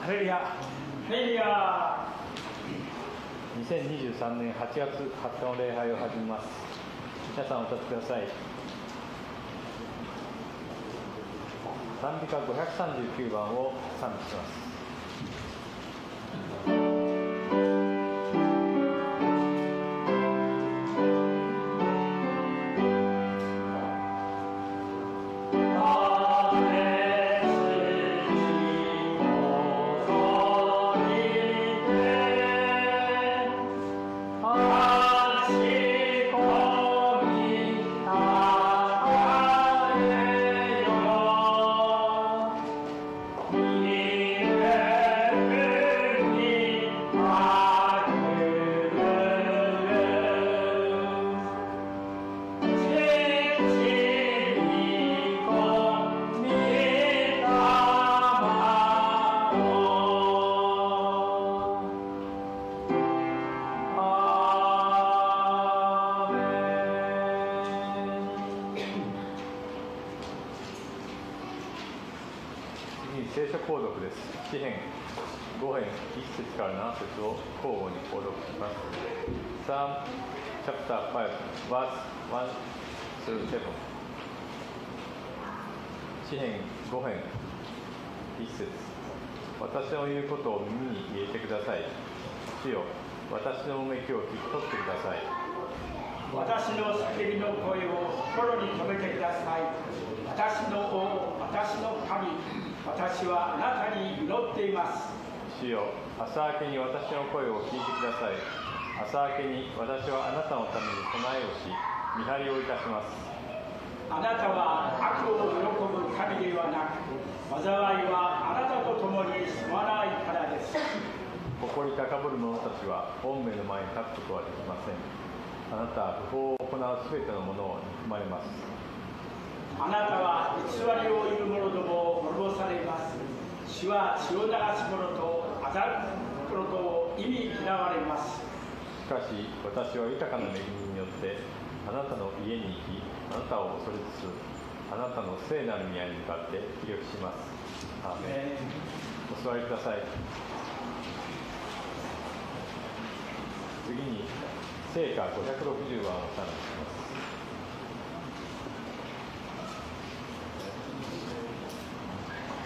ハレルヤ、ハレルヤ。2023年8月20日の礼拝を始めます。皆さんお立ちください。賛美歌539番を賛美します。聖書購読です。詩編5編1節から7節を交互に購読します。Psalm chapter 5 verse 1 through 7。詩編5編1節。私の言うことを耳に入れてください。主よ、私のうめきを聞き取ってください。私の叫びの声を心に留めてください。私の王、私の神、私はあなたに祈っています。主よ、朝明けに私の声を聞いてください。朝明けに私はあなたのために備えをし、見張りをいたします。あなたは悪を喜ぶ神ではなく、災いはあなたと共に住まないからです。誇り高ぶる者たちは御目の前に立つことはできません。あなたは不法を行うすべてのものを憎まれます。あなたは偽りを言う者どもを滅ぼされます。主は血を流す者と欺く者と意味嫌われます。しかし私は豊かな恵みによってあなたの家に行き、あなたを恐れつつあなたの聖なる宮に向かって起立します。アーメン。お座りください。次に聖歌560番を賛美します。「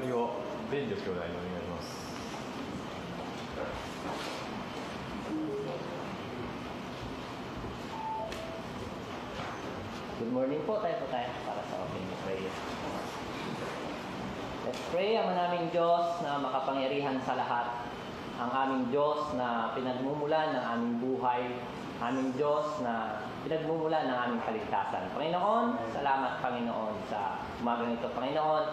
祈りを弁女兄弟にお願いします。Good morning po, tayo para sa opening prayer. Let's pray. Ama naming Diyos na makapangyarihan sa lahat, ang aming Diyos na pinagmumulan ng aming buhay, aming Diyos na pinagmumulan ng aming kaligtasan. Panginoon, salamat Panginoon sa umagang ito, Panginoon,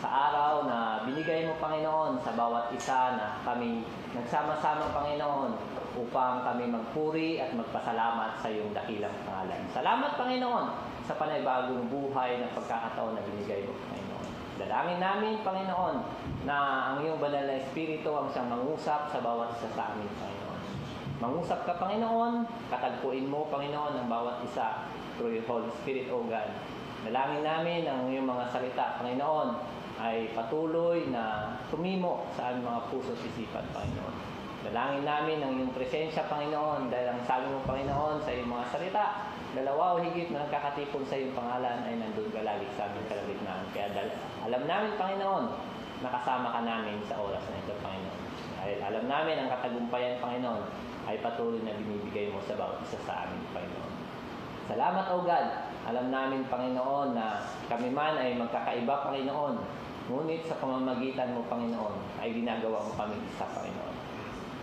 sa araw na binigay mo, Panginoon, sa bawat isa na kami nagsama-sama, Panginoon, upang kami magpuri at magpasalamat sa iyong dakilang pangalan. Salamat, Panginoon, sa panibagong buhay na pagkakataon na binigay mo, Panginoon. Dalangin namin, Panginoon, na ang iyong banal na Espiritu ang siyang mangusap sa bawat isa sa amin, Panginoon. Mangusap ka, Panginoon, katagpuin mo, Panginoon, ang bawat isa through your Holy Spirit, O God. Dalangin namin ang iyong mga salita, Panginoon, ay patuloy na tumimo sa aming mga puso at isipan, Panginoon. Dalangin namin ang iyong presensya, Panginoon, dahil ang sabi mo, Panginoon, sa iyong mga salita, dalawa o higit na nagkakatipon sa iyong pangalan ay nandun ka lagi sa aming kalagitnaan. Kaya alam namin, Panginoon, nakasama ka namin sa oras na ito, Panginoon. Dahil alam namin ang katagumpayan, Panginoon, ay patuloy na binibigay mo sa bawat isa sa amin, Panginoon. Salamat, O God. Alam namin, Panginoon, na kami man ay magkakaiba, Panginoon. Ngunit sa pamamagitan mo, Panginoon, ay ginagawa mo kami isa, Panginoon.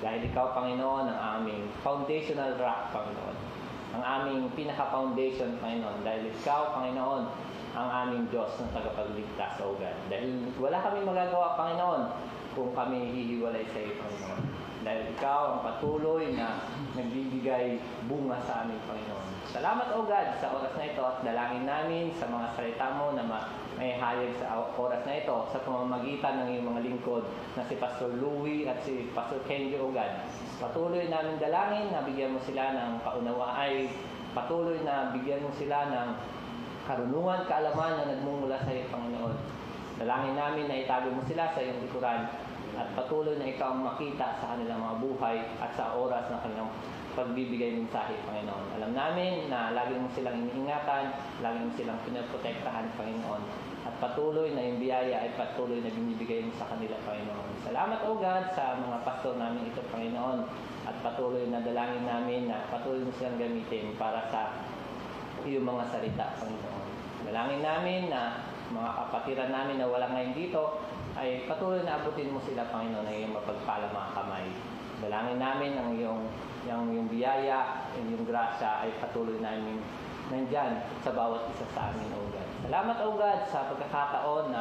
Dahil ikaw, Panginoon, ang aming foundational rock, Panginoon. Ang aming pinaka-foundation, Panginoon. Dahil ikaw, Panginoon, ang aming Diyos na tagapagligtas, O God. Dahil wala kami magagawa, Panginoon, kung kami hihiwalay sa iyo, Panginoon. Dahil ikaw ang patuloy na nagbibigay bunga sa aming Panginoon. Salamat, O God, sa oras na ito at dalangin namin sa mga salita mo na may hayag sa oras na ito sa pamamagitan ng iyong mga lingkod na si Pastor Louie at si Pastor Kenji, O God. Patuloy namin dalangin na bigyan mo sila ng kaunawaan, patuloy na bigyan mo sila ng karunungan, kaalaman na nagmumula sa iyo, Panginoon. Dalangin namin na itago mo sila sa iyong likuran at patuloy na ikaw ang makita sa kanilang mga buhay at sa oras na kanilang pagbibigay mensahe, Panginoon. Alam namin na lagi mo silang iniingatan, lagi mo silang pinoprotektahan, Panginoon. At patuloy na yung biyaya ay patuloy na binibigay mo sa kanila, Panginoon. Salamat, O God, sa mga pastor namin ito, Panginoon. At patuloy na dalangin namin na patuloy mo silang gamitin para sa iyong mga salita, Panginoon. Dalangin namin na mga kapatiran namin na wala ngayon dito, ay patuloy na abutin mo sila, Panginoon, na iyong mapagpala mga kamay. Dalangin namin ang iyong biyaya, yung grasya ay patuloy namin nandyan sa bawat isa sa amin, O God. Salamat, O God, sa pagkakataon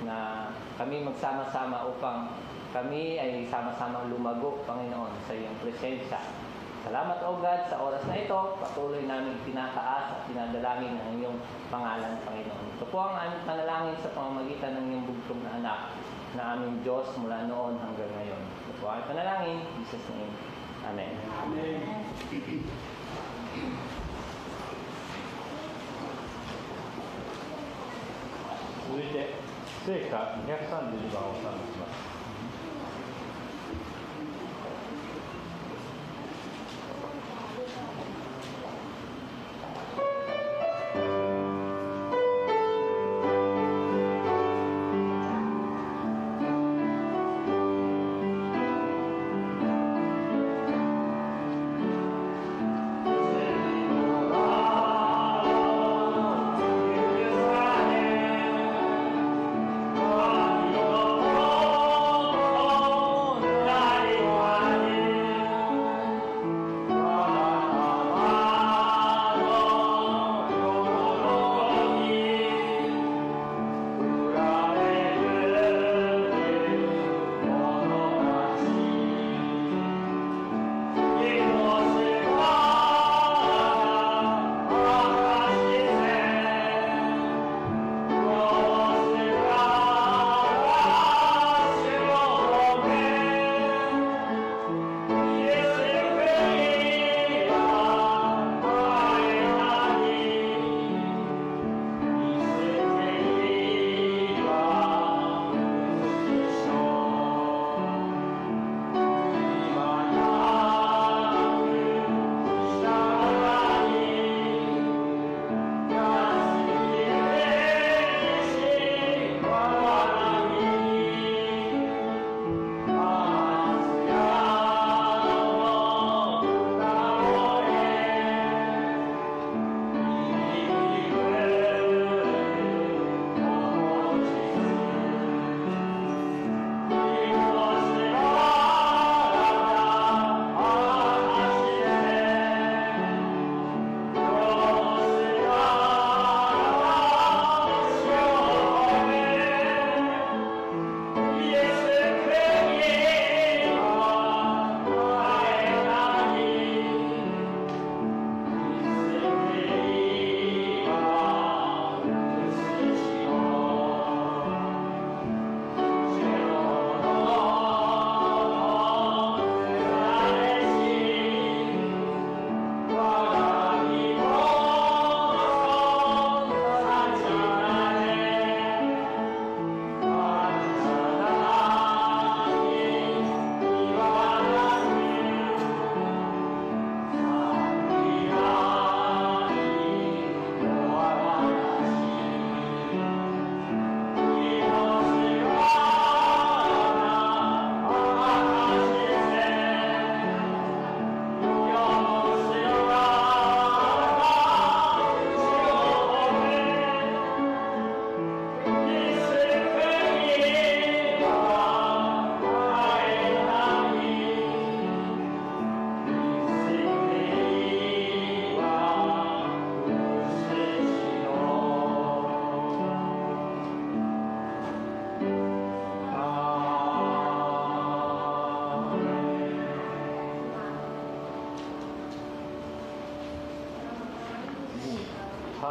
na kami magsama-sama upang kami ay sama-sama lumago, Panginoon, sa iyong presensya. Salamat, O God, sa oras na ito, patuloy namin tinataas at tinadalangin ang iyong pangalan, Panginoon. Ito po ang aming panalangin sa pamamagitan ng iyong bugtong na anak na aming Diyos mula noon hanggang ngayon. Ito po ang panalangin, in Jesus' name. Amen. Amen. 続いて聖歌232番を賛美します。Oh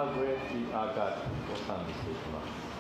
How great is our God を賛美していきます。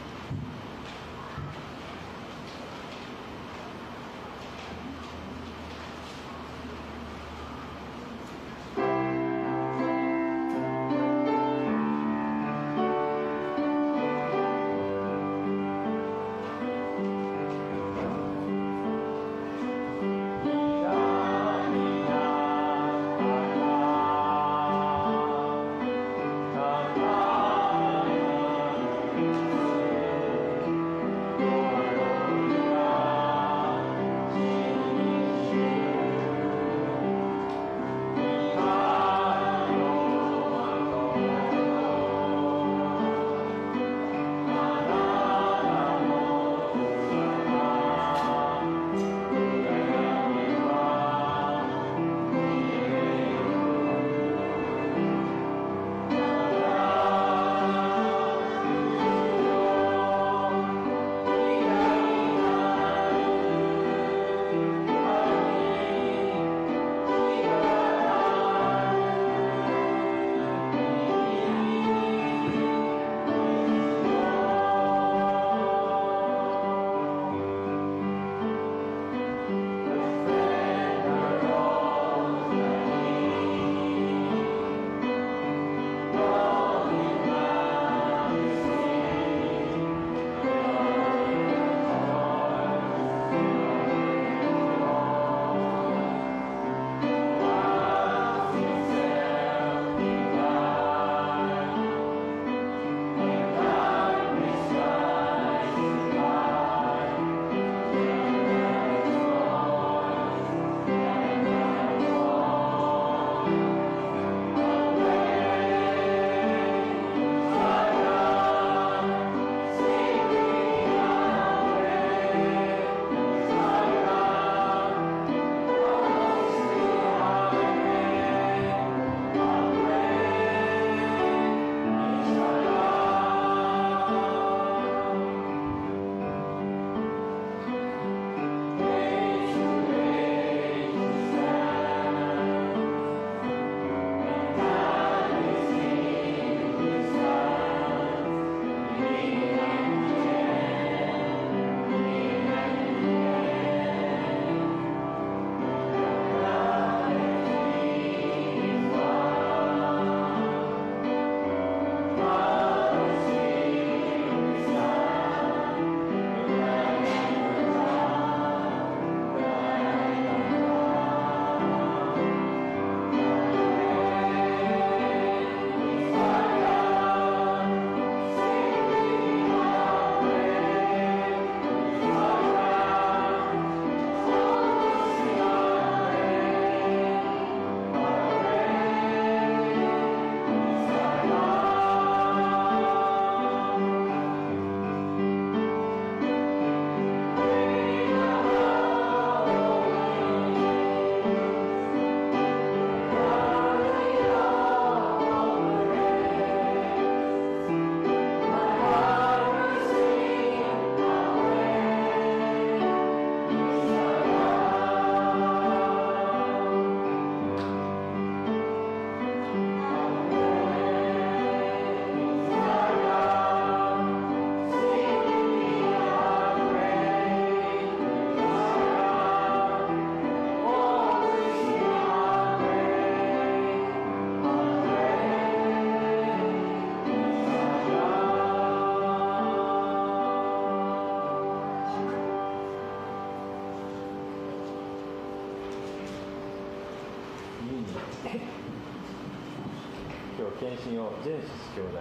今日検診をジェネシス兄弟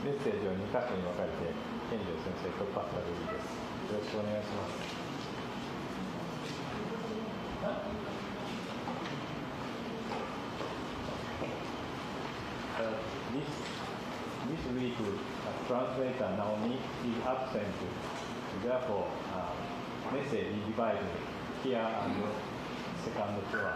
メッセージを2箇所に分かれて健丈先生とパスタルリーです。よろしくお願いします。This week, translator Naomi is absent. Therefore, message is divided here and second floor.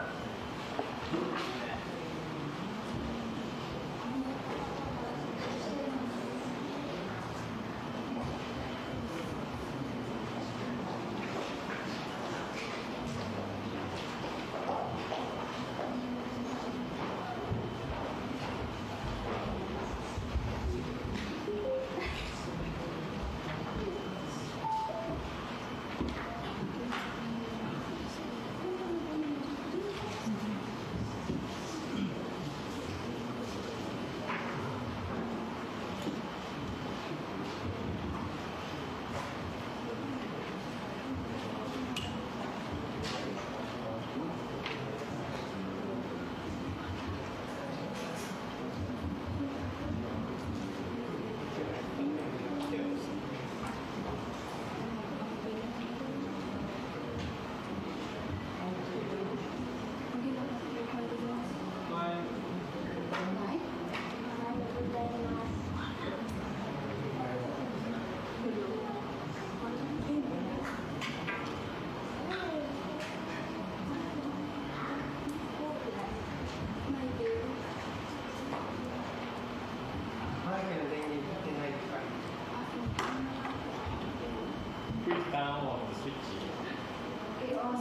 ターンオンスイッチ。はい、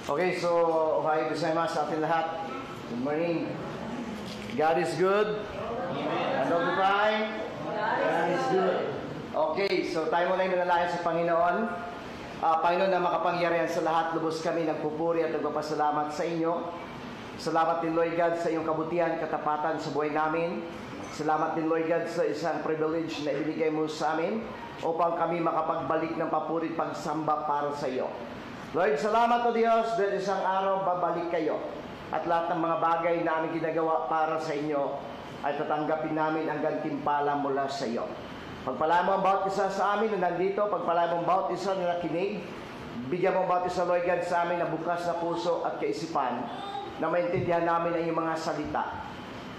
Okay, so ohayo gozaimasu sa ating lahat. Good morning. God is good. And all the time, God is good. Okay, so tayo muna yung nanalangin sa Panginoon. Panginoon na makapangyarihan sa lahat, lubos kami nagpupuri at nagpapasalamat sa inyo. Salamat din, Lord God, sa iyong kabutihan, katapatan sa buhay namin. Salamat din, Lord God, sa isang privilege na ibinigay mo sa amin upang kami makapagbalik ng papuri at pagsamba para sa iyo. Lord, salamat o Diyos dahil isang araw babalik kayo at lahat ng mga bagay na aming ginagawa para sa inyo ay tatanggapin namin ang gantimpala mula sa iyo. Pagpalain mo ang bawat isa sa amin na nandito, pagpalain mo ang bawat isa na nakinig, bigyan mo ang bawat isa, Lord God, sa amin na bukas na puso at kaisipan na maintindihan namin ang iyong mga salita.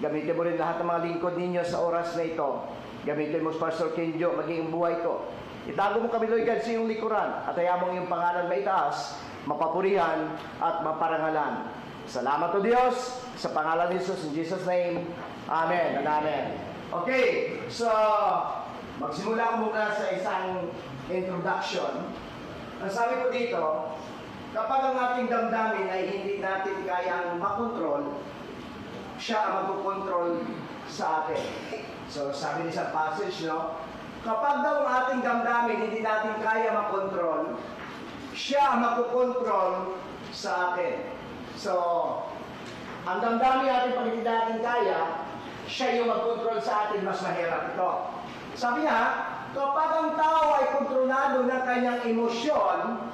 Gamitin mo rin lahat ng mga lingkod ninyo sa oras na ito. Gamitin mo, Pastor Kenjo, maging buhay ko. Itago mo kami, Lord God, sa iyong likuran at hayaan mo iyong pangalan maitaas, mapapurihan at maparangalan. Salamat o Diyos sa pangalan ni Jesus, in Jesus' name. Amen and amen. Okay, so magsimula ko muna sa isang introduction. Ang sabi ko dito, kapag ang ating damdamin ay hindi natin kayang makontrol, siya ang magkukontrol sa atin. So sabi niya sa passage, no? Kapag daw ang ating damdamin hindi natin kaya makontrol, siya ang magkukontrol sa atin. So, ang damdamin natin pag hindi natin kaya, siya yung magkontrol sa atin, mas mahirap ito. Sabi niya, kapag ang tao ay kontrolado ng kanyang emosyon,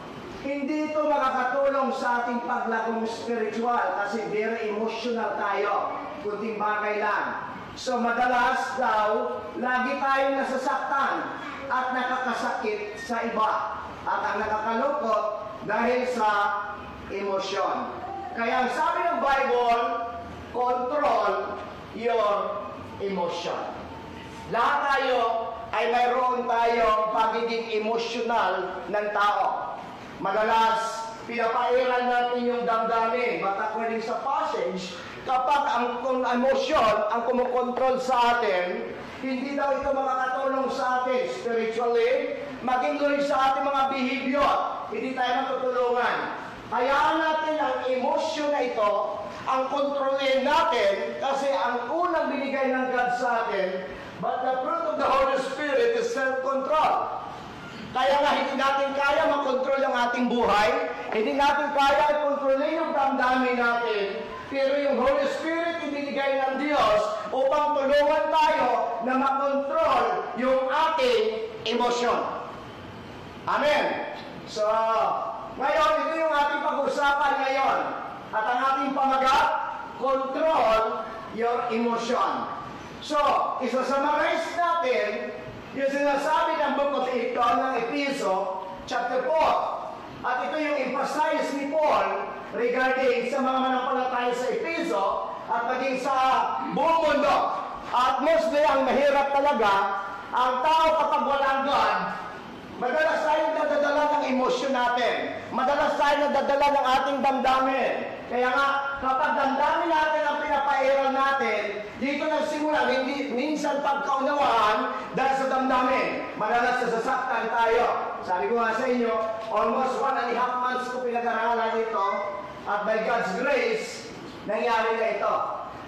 hindi ito makakatulong sa ating paglakong spiritual kasi very emotional tayo. Kunting bagay lang. So madalas daw, lagi tayong nasasaktan at nakakasakit sa iba. At ang nakakalungkot dahil sa emosyon. Kaya ang sabi ng Bible, control your emotion. Lahat tayo ay mayroon tayong pagiging emotional ng tao. Madalas, pinapairan natin yung damdamin. But according sa passage, kapag ang emosyon ang kumukontrol sa atin, hindi daw ito makakatulong sa atin spiritually, maging doon sa ating mga behavior. Hindi tayo matutulungan. Hayaan natin ang emosyon na ito, ang kontrolin natin, kasi ang unang binigay ng God sa atin, but the fruit of the Holy Spirit is self-control. Kaya nga hindi natin kaya makontrol ang ating buhay, hindi natin kaya i-kontrolin yung damdamin natin, pero yung Holy Spirit ibinigay ng Diyos upang tulungan tayo na makontrol yung ating emosyon. Amen. So, ngayon, ito yung ating pag-usapan ngayon. At ang ating pamagat, control your emotion. So, isa-summarize natin yung sinasabi ng book of ng Efeso, chapter 4. At ito yung emphasize ni Paul regarding sa mga manampalataya sa Efeso at maging sa buong mundo. At mostly, ang mahirap talaga, ang tao kapag walang God, madalas tayo nadadala ng emosyon natin. Madalas tayo nadadala ng ating damdamin. Kaya nga, kapag damdamin natin ang pinapairal natin, dito nagsimula, hindi minsan pagkaunawaan dahil sa damdamin. Madalas nasasaktan tayo. Sabi ko nga sa inyo, almost 1.5 months ko pinag-aralan ito at by God's grace, nangyari na ito.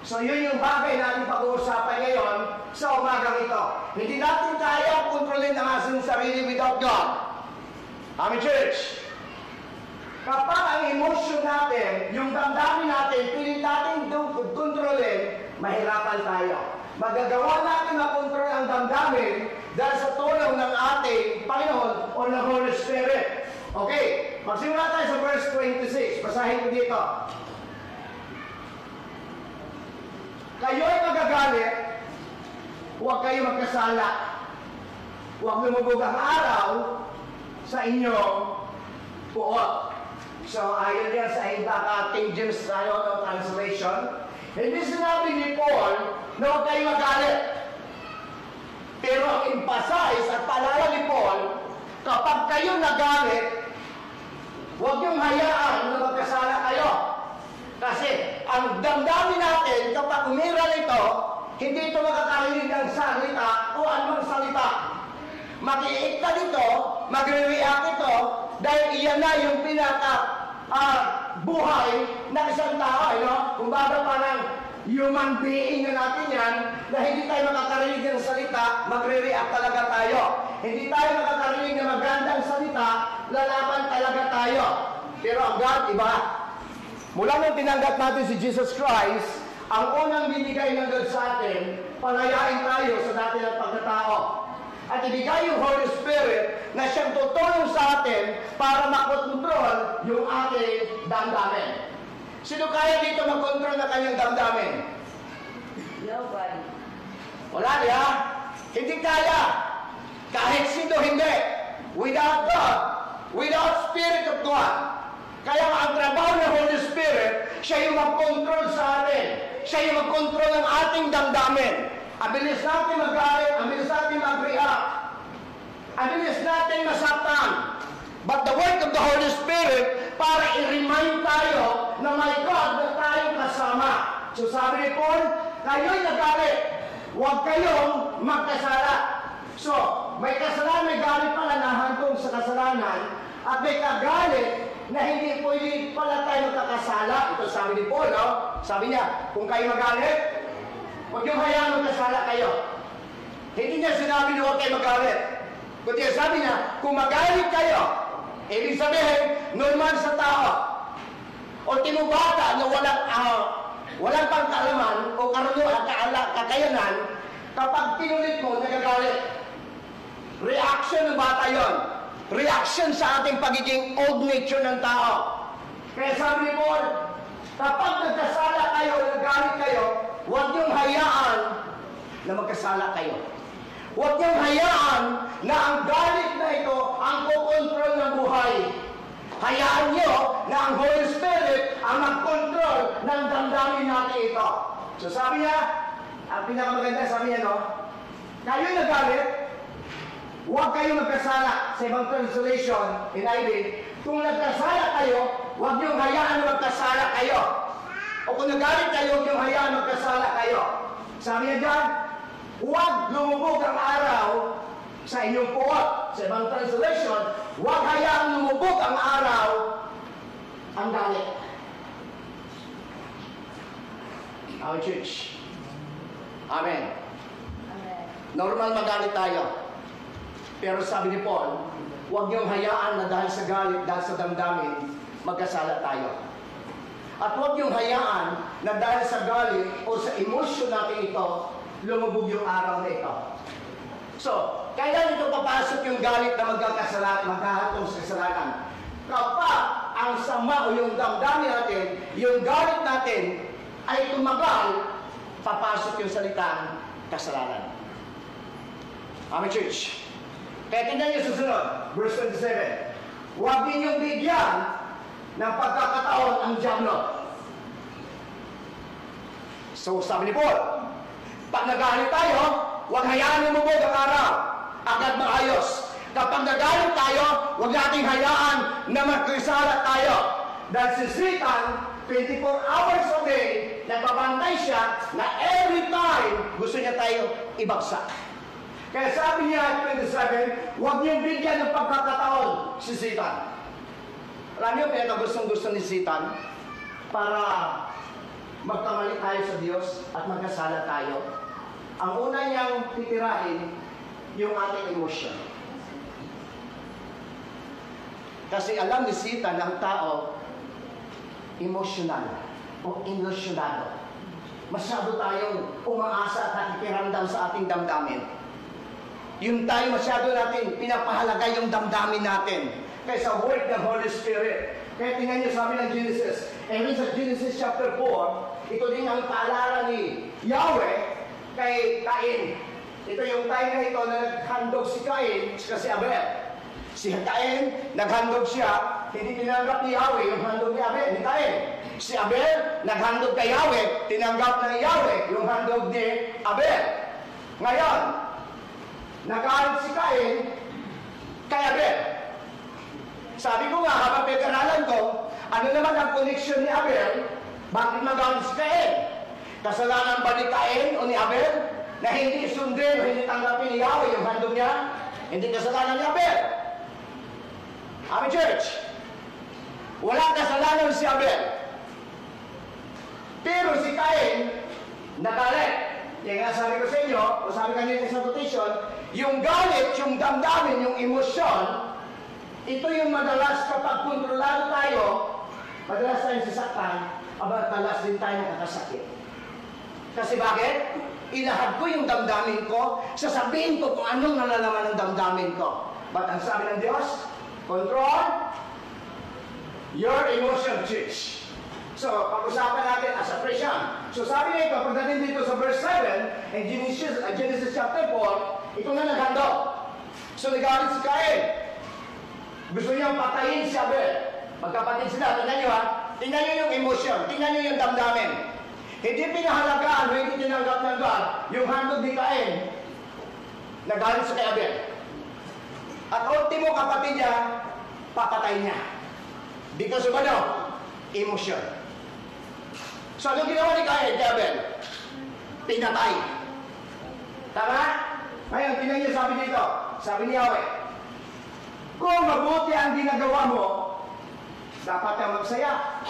So yun yung bagay natin pag-uusapan ngayon sa umagang ito. Hindi natin kaya kontrolin ang ating sarili without God. Amen, church. Kapag ang emosyon natin, yung damdamin natin, pilit natin kontrolin, mahirapan tayo. Magagawa natin makontrol ang damdamin dahil sa tulong ng ating Panginoon o ng Holy Spirit. Okay, magsimula tayo sa verse 26. Basahin ko dito. Kayo ay magagalit, huwag kayo magkasala. Huwag lumubog ang araw sa inyong puot. So, ayon yan sa King James translation, hindi sinabi ni Paul na huwag kayo magalit. Pero ang emphasize at paalala ni Paul, kapag kayo nagalit, huwag niyong hayaan na magkasala kayo. Kasi ang damdamin natin, kapag umiral ito, hindi ito makakarinig ng salita o anumang salita. Mag-iik ka dito, magre-react ito, dahil iyan na yung pinaka buhay ng isang tao, Kumbaga parang human being na natin yan, na hindi tayo makakarinig ng salita, magre-react talaga tayo. Hindi tayo makakarinig ng magandang salita, lalaban talaga tayo. Pero ang God, iba. Mula nang tinanggap natin si Jesus Christ, ang unang binigay ng God sa atin, palayain tayo sa dati ng pagkatao. At ibigay yung Holy Spirit na siyang tutulong sa atin para makontrol yung ating damdamin. Sino kaya dito mag-control na kanyang damdamin? Nobody. Wala niya. Hindi kaya. Kahit sino hindi. Without God. Without Spirit of God. Kaya ang trabaho ng Holy Spirit, siya yung mag-control sa atin. Siya yung mag-control ng ating damdamin. Ang bilis natin mag-galit, ang bilis natin mag-react. Ang bilis natin masaktan. But the work of the Holy Spirit, para i-remind tayo na may God na tayong kasama. So sabi ni Paul, kayo'y nagalit. Huwag kayong magkasala. So, may kasalanan, may galit pala na hantong sa kasalanan, at may kagalit na hindi pwede pala tayo magkakasala. Ito sabi ni Paul, Sabi niya, kung kayo magalit, huwag yung hayaan magkasala kayo. Hindi niya sinabi na huwag kayo magalit. Kundi sabi niya, kung magalit kayo, ibig sabihin, normal sa tao. O tinubata na walang pagkaalaman o kakayanan, kapag tinulit mo, nagagalit. Reaction ng bata yon. Reaction sa ating pagiging old nature ng tao. Kaya sabi ni Paul, kapag nagkasala kayo, nagalit kayo, huwag niyong hayaan na magkasala kayo. Huwag niyong hayaan na ang galit na ito ang kukontrol ng buhay. Hayaan niyo na ang Holy Spirit ang mag-control ng damdamin natin ito. So sabi niya, ang pinakamaganda sabi niya, kayo nagalit, huwag kayo magkasala. Sa ibang translation, in IB, kung nagkasala kayo, huwag niyong hayaan na magkasala kayo. O kung nagalit kayo, huwag niyong hayaan magkasala kayo. Sabi niya dyan, huwag lumubog ang araw sa inyong puwat. Sa ibang translation, huwag hayaang lumubog ang araw ang galit. Our church. Amen. Amen. Normal magalit tayo. Pero sabi ni Paul, huwag niyong hayaan na dahil sa galit, dahil sa damdamin, magkasala tayo. At huwag niyong hayaan na dahil sa galit o sa emosyon natin ito, lumubog yung araw na ito. So, kailan ito papasok yung galit na maghahatong sa kasalanan? Kapag ang sama o yung damdamin natin, yung galit natin ay tumagal, papasok yung salitang kasalanan. Amen, church. Kaya tingnan niyo susunod, verse 27. Huwag ninyong bigyan ng pagkakataon ang diablo. So, sabi ni Paul, pag nagalit tayo, huwag hayaan lumubog ang araw. Agad maayos. Kapag nagalit tayo, huwag nating hayaan na magkasala tayo. Dahil si Satan, 24 hours a day, nagbabantay siya na every time gusto niya tayo ibagsak. Kaya sabi niya, 27, huwag niyong bigyan ng pagkakataon si Satan. Alam niyo, pinagagustong-gusto ni Satan para magkamali tayo sa Diyos at magkasala tayo. Ang una niyang titirahin, yung ating emosyon. Kasi alam ni Satan na ang tao, emotional o ilusyonado. Masyado tayong umaasa at nakikiramdam sa ating damdamin. Yung tayo masyado natin, pinapahalaga yung damdamin natin. Kaya sa work ng Holy Spirit. Kaya tingnan niyo sabi ng Genesis. Even sa Genesis chapter 4, ito din ang paalala ni Yahweh kay Cain. Ito yung time na ito na naghandog si Cain at si Abel. Si Cain, naghandog siya, hindi tinanggap ni Yahweh yung handog ni Abel, ni Cain. Si Abel, naghandog kay Yahweh, tinanggap ng Yahweh yung handog ni Abel. Ngayon, nagalit si Cain kay Abel. Sabi ko nga, habang pinag-aralan ko, ano naman ang connection ni Abel? Bakit nagalit si Cain? Kasalanan ba ni Cain o ni Abel na hindi sundin o hindi tanggapin ni Yahweh yung handog niya? Hindi kasalanan ni Abel. Amen, church. Walang kasalanan si Abel. Pero si Cain, nagalit. Kaya nga sabi ko sa inyo, o sabi kanina sa quotation, yung galit, yung damdamin, yung emosyon, ito yung madalas kapag kontrolado tayo, madalas tayong sasaktan, madalas din tayo nakakasakit. Kasi bakit? Ilahad ko yung damdamin ko, sasabihin ko kung anong nalalaman ng damdamin ko. But ang sabi ng Diyos, control your emotion, church. So, pag-usapan natin as a Christian. So, sabi nito, pagdating dito sa verse 7, in Genesis chapter 4, ito na naghandog. So, nagalit si Cain. Gusto niyang patayin si Abel. Magkapatid sila, tingnan niyo ha. Tingnan niyo yung emotion, tingnan niyo yung damdamin. Hindi pinahalagaan o hindi tinanggap ng God yung handog ni Cain. Nagalit sa kay Abel. At ultimo kapatid niya, papatay niya. Because of ano? Emotion. So, anong ginawa ni Cain kay Abel? Pinatay. Tama? Ngayon, tingnan niyo sabi dito. Sabi ni Yahweh, kung mabuti ang ginagawa mo, dapat kang magsaya.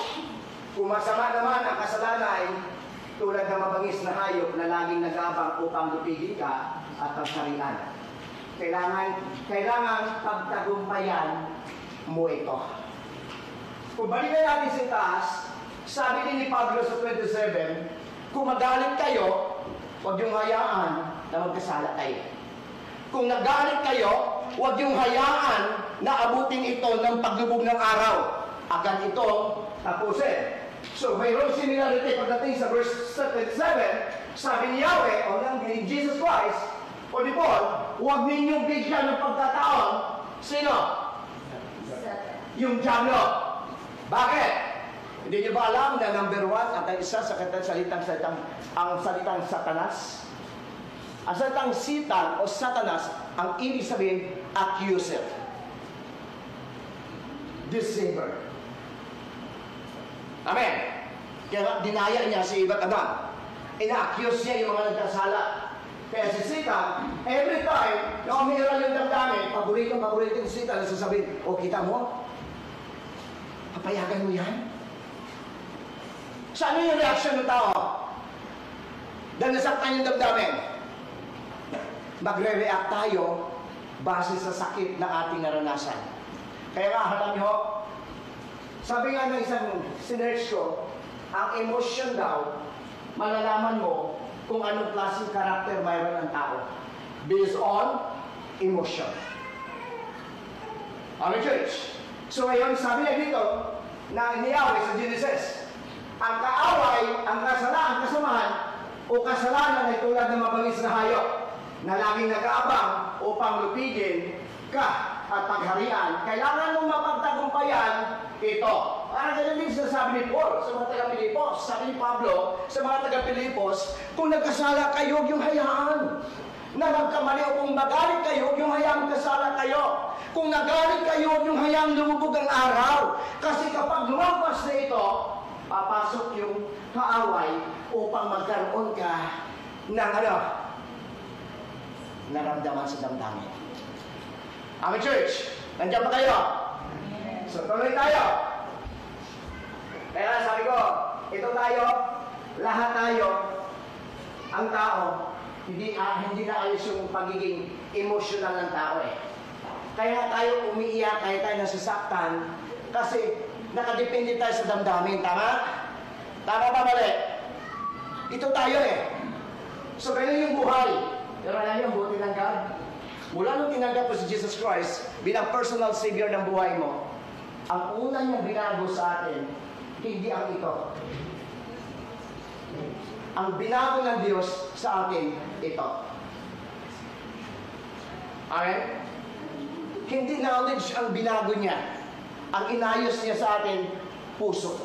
Kung masama naman ang kasalanan, tulad ng mabangis na hayop na laging nag-abang upang lupigin ka at pagharian. Kailangan pagtagumpayan mo ito. Kung balikan natin sa taas, sabi din ni Pablo sa 27, kung magalit kayo, huwag yung hayaan na magkasala kayo. Kung nagalit kayo, huwag yung hayaan na abutin ito ng paglubog ng araw. Agad itong tapusin. So, mayroong similarity pagdating sa verse 37, sabi ni Yahweh, o ng Jesus Christ, o ni Paul, huwag ninyong bigyan ng pagkataon. Sino? Yung Diablo. Bakit? Hindi niyo ba alam na number 1 at ang isa sa salitang Satanas? Ang salitang Satan o Satanas, ang ibig sabihin, accuser. Deceiver. Amen. Kaya dinaya niya si iba't Adan. Ina-accuse niya yung mga nagkasala. Kaya si Satan, every time na umiiral yung damdamin, paborito si Satan na sasabihin, o kita mo? Papayagan mo yan? Saan yung reaction ng tao? Dahil nasaktan yung damdamin. Magre-react tayo base sa sakit na ating naranasan. Kaya nga, alam niyo, sabi nga ng isang sinerge ko, ang emotion daw, malalaman mo kung anong klaseng karakter mayroon ng tao. Based on emotion. Amen, church? So ngayon, sabi niya dito, na iniyaway sa Genesis, ang kaaway, ang kasamahan, o kasalanan ay tulad ng mabangis na hayop, na laging nag-aabang upang lupigin ka at pagharian. Kailangan mong mapagtagumpayan ito. Parang ganun din sinasabi ni Paul sa mga taga-Pilipos. Sabi ni Pablo sa mga taga-Pilipos, kung nagkasala kayo, yung hayaan. Na magkamali o kung magalit kayo, yung hayaan kasala kayo. Kung nagalit kayo, yung hayaan lumubog ang araw. Kasi kapag lumampas na ito, papasok yung kaaway upang magkaroon ka ng naramdaman sa damdamin. Amen, church. Nandiyan pa kayo? So, tuloy tayo. Kaya sabi ko, ito tayo, lahat tayo, ang tao, hindi na ayos yung pagiging emotional ng tao eh. Kaya tayo umiiyak, kaya tayo nasasaktan, kasi nakadepende tayo sa damdamin, tama? Tama ba mali? Ito tayo eh. So, ganyan yung buhay. Pero alam niyo, buti ng God. Mula nung tinanggap mo si Jesus Christ bilang personal savior ng buhay mo, ang una niyang binago sa atin, hindi ang ito. Ang binago ng Diyos sa atin, ito. Amen? Hindi knowledge ang binago niya. Ang inayos niya sa atin, puso.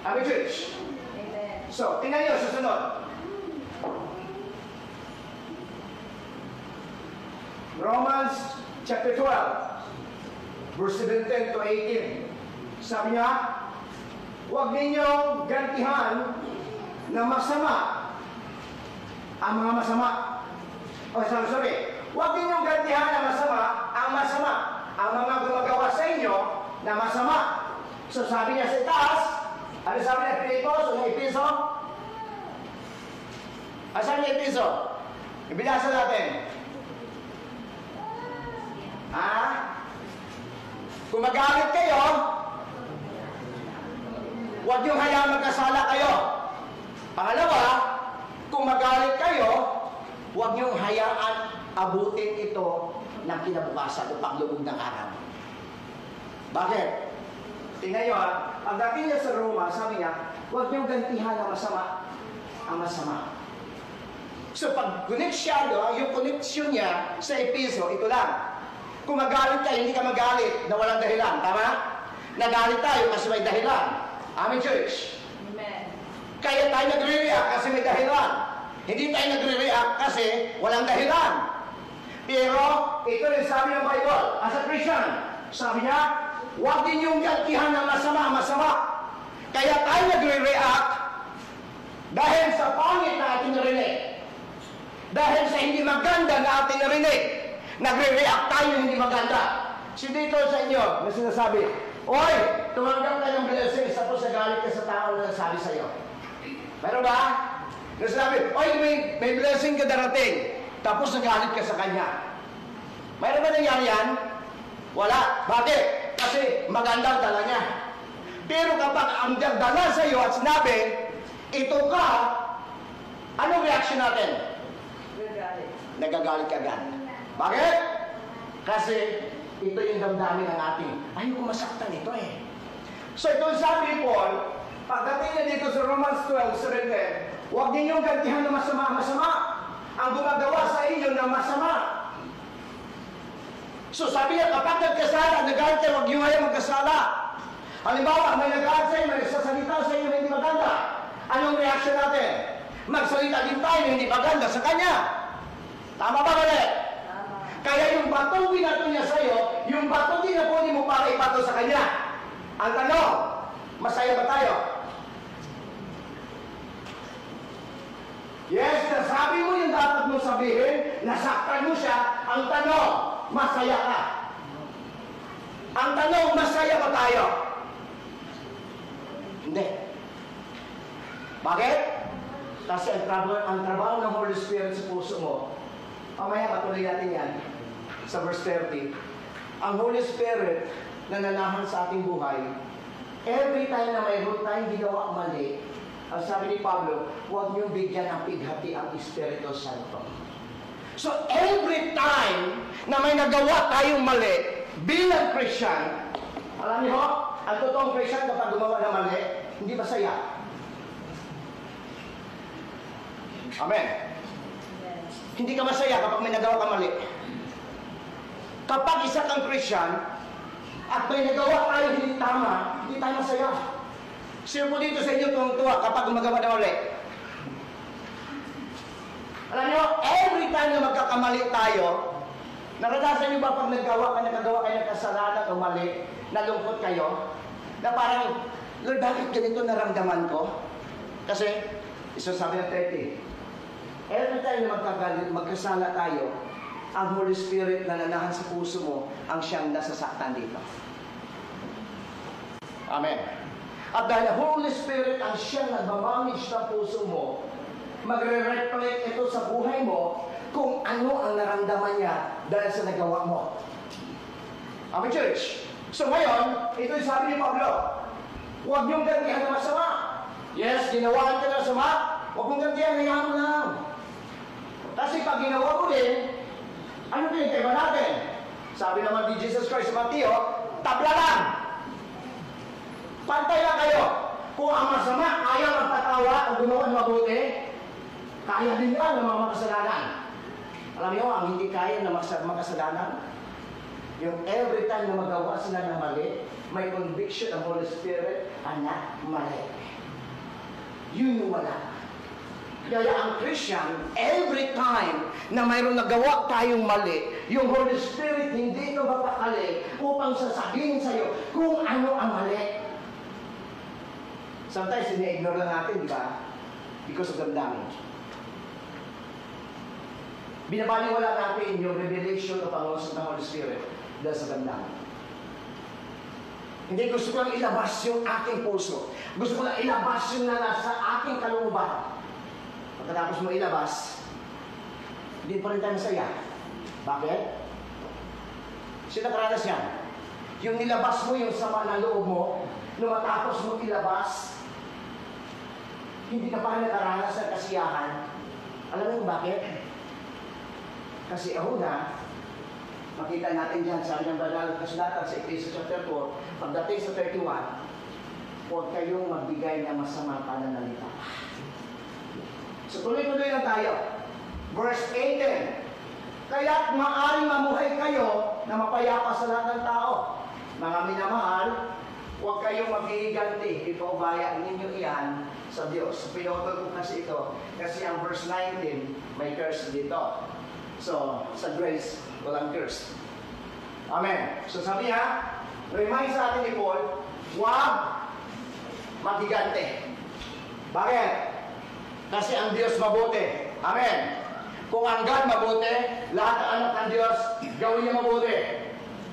Amen, church? Amen. So, tingnan niyo, susunod. Romans chapter 12, verse 17 to 18. Sabi niya, huwag ninyong gantihan na masama ang mga masama. Huwag ninyong gantihan na masama ang masama. Ang mga gumagawa sa inyo na So sabi niya sa itaas, ano sabi niya Pilipos o Episo? Ano sabi niya Episo? Ibinasa natin. Kung magalit kayo, huwag niyong hayaan magkasala kayo. Pangalawa, kung magalit kayo, huwag niyong hayaan abutin ito ng kinabukasan o paglubog ng araw. Bakit? Tingnan niyo ang dating niya sa Roma, sabi niya, huwag niyong gantihan ang masama, ang masama. So pag koneksyon, yung koneksyon niya sa Episo, ito lang. Kung magalit tayo, hindi ka magalit na walang dahilan. Tama? Nagalit tayo kasi may dahilan. Amen, church? Amen. Kaya tayo nagre-react kasi may dahilan. Hindi tayo nagre-react kasi walang dahilan. Pero, ito rin sabi ng Bible. As a Christian, sabi niya, huwag din yung gantihan ng masama. Kaya tayo nagre-react dahil sa pangit na ating narinig. Dahil sa hindi maganda na ating narinig. Nagre-react tayo hindi maganda. Si dito sa inyo, na sinasabi, oy, tumanggap ka ng blessings tapos nagalit ka sa tao na nasabi sa iyo. Meron ba? Nasabi, oy, may blessing ka darating. Tapos nagalit ka sa kanya. Meron ba nangyari yan? Wala. Bakit? Kasi magandang dala niya. Pero kapag ang dala sa iyo at sinabi, ito ka, anong reaction natin? Nagagalit ka agad. Bakit? Kasi ito yung damdamin ng ating, ayoko masaktan ito eh. So ito sabi ni Paul, pagdating niya dito sa Romans 12:17, huwag ninyong gantihan ng masama. Ang gumagawa sa inyo ng masama. So sabi niya, kapag nagkasala, nagalit kayo, huwag niyo ngayon magkasala. Halimbawa, may nagalit sa inyo, may nagsasalita sa inyo na hindi maganda. Anong reaction natin? Magsalita din tayo na hindi maganda sa kanya. Tama ba mali? Kaya yung batong binato niya sa'yo, yung batong tinapuli mo para ipato sa kanya. Ang tanong, masaya ba tayo? Yes, nasabi mo yung dapat mong sabihin, nasaktan mo siya. Ang tanong, masaya ka? Ang tanong, masaya ba tayo? Hindi. Bakit? Kasi ang trabaho ng Holy Spirit sa puso mo, mamaya patuloy natin yan sa verse 30. Ang Holy Spirit na nanahan sa ating buhay, every time na mayroon tayong ginawa mali, ang sabi ni Pablo, huwag niyong bigyan ng pighati ang Espiritu Santo. So every time na may nagawa tayong mali bilang Christian, alam niyo, ang totoong Christian kapag gumawa ng mali, hindi masaya. Amen. Hindi ka masaya kapag may nagawa ka mali. Kapag isa kang Christian at may nagawa tayo hindi tama, hindi tayo masaya. Sino po dito sa inyo tuwang-tuwa kapag gumagawa na mali? Alam niyo, every time na magkakamali tayo, naranasan niyo ba pag nakagawa kayo ng kasalanan o mali, nalungkot kayo, na parang, Lord, bakit ganito naramdaman ko? Kasi, isasabi ng 30, every time na magkasala tayo, ang Holy Spirit na nanahan sa puso mo, ang siyang nasasaktan dito. Amen. At dahil ang Holy Spirit ang siyang nagmamanage ng puso mo, magre-reflect ito sa buhay mo kung ano ang naramdaman niya dahil sa nagawa mo. Amen, church? So ngayon, ito yung sabi ni Pablo, huwag niyong gantihan na masama. Yes, ginawa ka na masama, huwag mong gantihan, hayaan mo lang. Kasi pag ginawa mo din, ano pinagkaiba natin? Sabi naman ni Jesus Christ sa Mateo, tabla lang. Pantay lang kayo. Kung ang masama, ayaw magpatawa o gumawa ng mabuti, kaya din yan ng mga makasalanan. Alam niyo, ang hindi kaya ng makasalanan, yung every time na magawa sila ng mali, may conviction ng Holy Spirit, anak, mali. Yun yung wala. Kaya ang Christian, every time na mayroon nagawa tayong mali, yung Holy Spirit hindi ito mapakali upang sasabihin sa'yo kung ano ang mali. Sometimes, ini-ignore lang natin, di ba? Because of the damage. Binabaliwala natin yung revelation of ang ng Holy Spirit dahil sa damdamin. Hindi gusto ko lang ilabas yung aking puso. Gusto ko lang ilabas yung nasa aking kalooban. Pagkatapos mo ilabas, hindi pa rin tayo masaya. Bakit? Sino nakaranas yan? Yung nilabas mo yung sama na loob mo, nung matapos mo ilabas, hindi ka pa nakaranas ng kasiyahan. Alam mo kung bakit? Kasi una, makita natin dyan sa kanyang banal na kasulatan sa Ephesians chapter 4, pagdating sa 31, huwag kayong magbigay ng masamang pananalita. So tuloy-tuloy lang tayo. Verse 18, kaya't maaaring mamuhay kayo na mapayapa sa lahat ng tao. Mga minamahal, huwag kayong maghihiganti. Ipaubaya ninyo iyan sa Diyos. Pinotol ko kasi ito, kasi ang verse 19, may curse dito. So, sa grace, walang curse. Amen. So sabi niya, remind sa atin ni Paul, huwag maghiganti. Bakit? Kasi ang Diyos mabuti. Amen. Kung ang God mabuti, lahat ng anak ng Diyos, gawin niya mabuti.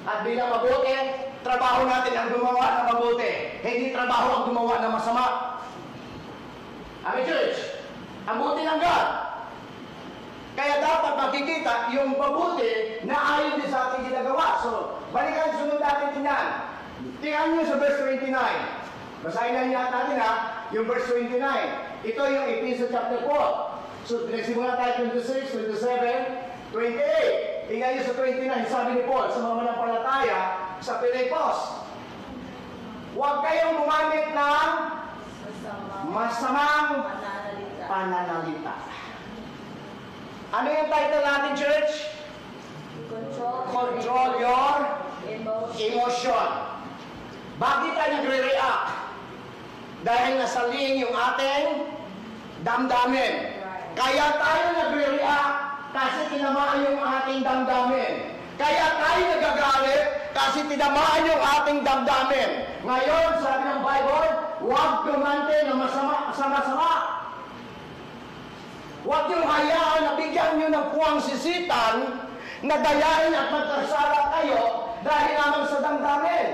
At bilang mabuti, trabaho natin ang gumawa ng mabuti. Hindi trabaho ang gumawa ng masama. Amen, church? Ang buti ng God. Kaya dapat makikita yung mabuti na ayon din sa ating ginagawa. So, balikan sunod natin tingnan. Tingnan nyo sa verse 29. Basahin na niya natin yung verse 29. Ito yung Ephesians chapter 4. So, pinagsimula tayo 26, 27, 28. Tingnan nyo sa 29, sabi ni Paul sa mga manampalataya sa Pilipos. Huwag kayong gumamit ng masamang pananalita. Ano yung title natin, church? Control your emotion. Bakit tayo nagre-react? Dahil nasaling yung ating damdamin. Kaya tayo nagre-react kasi tinamaan yung ating damdamin. Kaya tayo nagagalit kasi tinamaan yung ating damdamin. Ngayon, sabi ng Bible, huwag tumante ng masama-sama. Huwag niyong hayaan na bigyan niyo ng puwang sisitan na dayain at magkasala kayo dahil naman sa damdamin.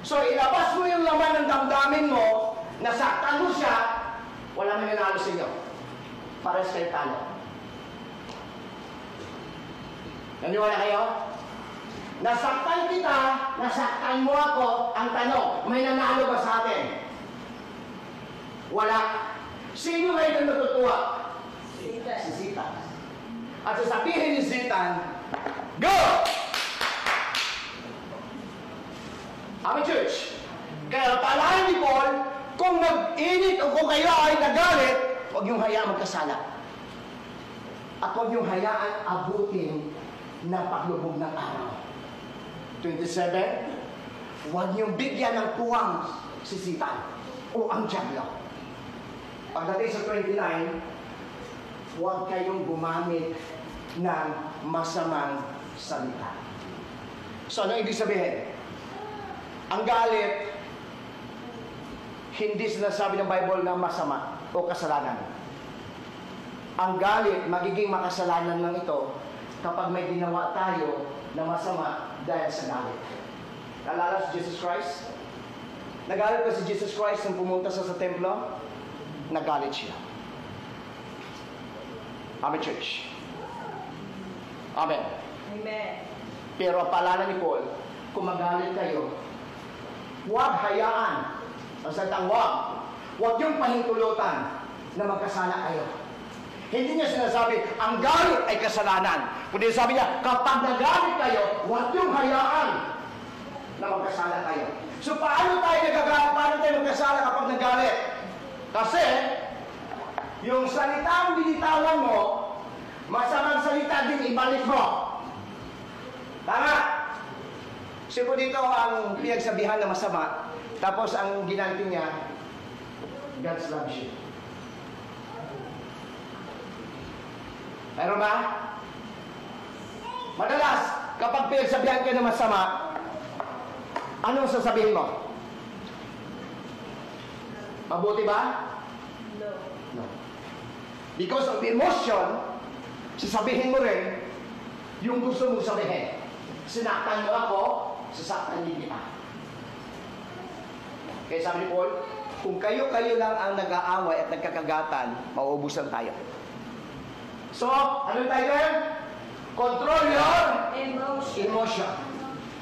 So, ilabas mo yung laman ng damdamin mo, nasaktan mo siya, wala nang nanalo sa inyo. Pares kayo talo. Naniwala kayo? Nasaktan kita, nasaktan mo ako, ang tanong, may nanalo ba sa atin? Wala. Sino ngayon natutuwa? Si Zitan. At sasabihin ni Zitan, go! Amen, church. Kaya palahan ni Paul, kung nag-init o kung kayo ay nagalit, huwag niyong hayaan magkasala. At huwag niyong hayaan abutin ng paglubog ng araw. 27, huwag niyong bigyan ng puwang si Zitan o ang dyablo. Pagdating sa 29, huwag kayong gumamit ng masamang salita. So, ano ibig sabihin? Ang galit, hindi sinasabi ng Bible na masama o kasalanan. Ang galit, magiging makasalanan lang ito kapag may ginawa tayo na masama dahil sa galit. Naalala si Jesus Christ? Nagalit ba si Jesus Christ nung pumunta sa templo? Nagalit siya. Amen, church. Amen. Amen. Pero ang paalala ni Paul, kung magalit kayo, huwag hayaan. Ang salitang huwag yung pahintulutan na magkasala kayo. Hindi niya sinasabi, ang galit ay kasalanan. Kundi sabi niya, kapag nagalit kayo, huwag yung hayaan na magkasala kayo. So paano tayo nagagalit? Paano tayo magkasala kapag nagalit? Kasi, yung salitang binitawan mo, masamang salita din ibalik mo. Tama? Sipo dito ang pinagsabihan na masama, tapos ang ginanti niya, God's love you. Meron ba? Madalas, kapag pinagsabihan ka na masama, anong sasabihin mo? Mabuti ba? No. Because of emotion, sasabihin mo rin yung gusto mong sabihin. Sinaktan mo ako, sasaktan din kita. Kaya sabi ni Paul, kung kayo-kayo lang ang nag-aaway at nagkakagatan, mauubusan tayo. So, ano tayo? Control your emotion.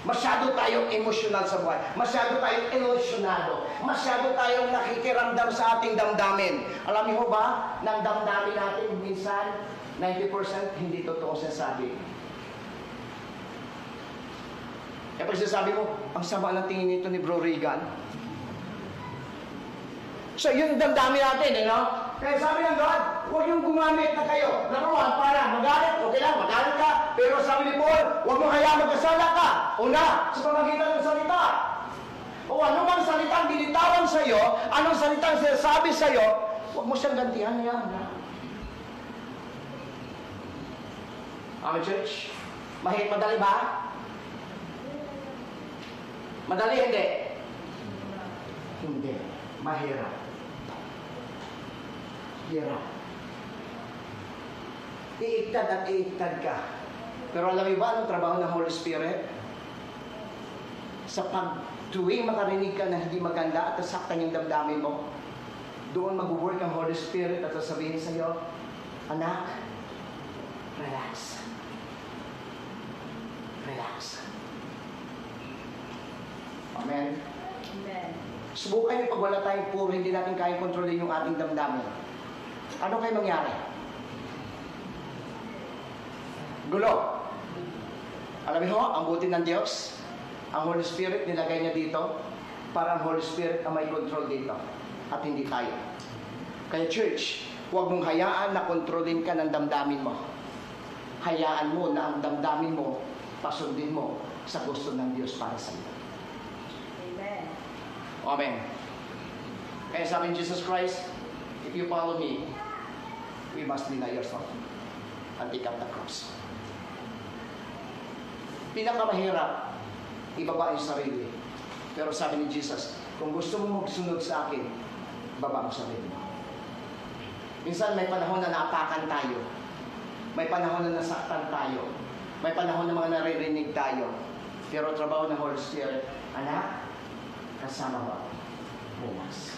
Masyado tayong emosyonal sa buhay. Masyado tayong emosyonado. Masyado tayong nakikiramdam sa ating damdamin. Alam niyo ba, ng damdamin natin minsan, 90% hindi totoo sinasabi. Kaya pag sinasabi mo, ang sama ng tingin nito ni Bro Regan. So, yun damdamin natin, you know? Kaya sabi ng God, huwag yung gumamit na kayo. Number one, para magalit. Okay lang, magalit ka. Pero sabi ni Paul, huwag mo hayaan magkasala ka. Una, sa pamagitan ng salita. O anumang salitang binitawan sa iyo, anong salitang sinasabi sa iyo, huwag mo siyang gantihan na yan. Amen, church? Madali ba? Madali, hindi? Hindi. Mahirap. Hirap. Iigtad at iigtad ka. Pero alam mo ba anong trabaho ng Holy Spirit? Sa tuwing makarinig ka na hindi maganda at nasaktan yung damdamin mo, doon mag-work ang Holy Spirit at sasabihin sa iyo, anak, relax. Relax. Amen? Amen. Subukan niyo pag wala tayong puro, hindi natin kaya kontrolin yung ating damdamin. Ano kayo mangyari? Gulo. Alam niyo, ang buti ng Diyos, ang Holy Spirit, nilagay niya dito para ang Holy Spirit ang may control dito at hindi tayo. Kaya church, huwag mong hayaan na kontrolin ka ng damdamin mo. Hayaan mo na ang damdamin mo, pasundin mo sa gusto ng Diyos para sa iyo. Amen. Amen. Kaya sabi ni Jesus Christ, if you follow me, we must deny yourself and take up the cross. Pinakamahirap, ibaba yung sarili. Pero sabi ni Jesus, kung gusto mo magsunod sa akin, baba mo sarili mo. Minsan may panahon na naapakan tayo. May panahon na nasaktan tayo. May panahon na mga naririnig tayo. Pero trabaho ng Holy Spirit, anak, kasama mo. Relax.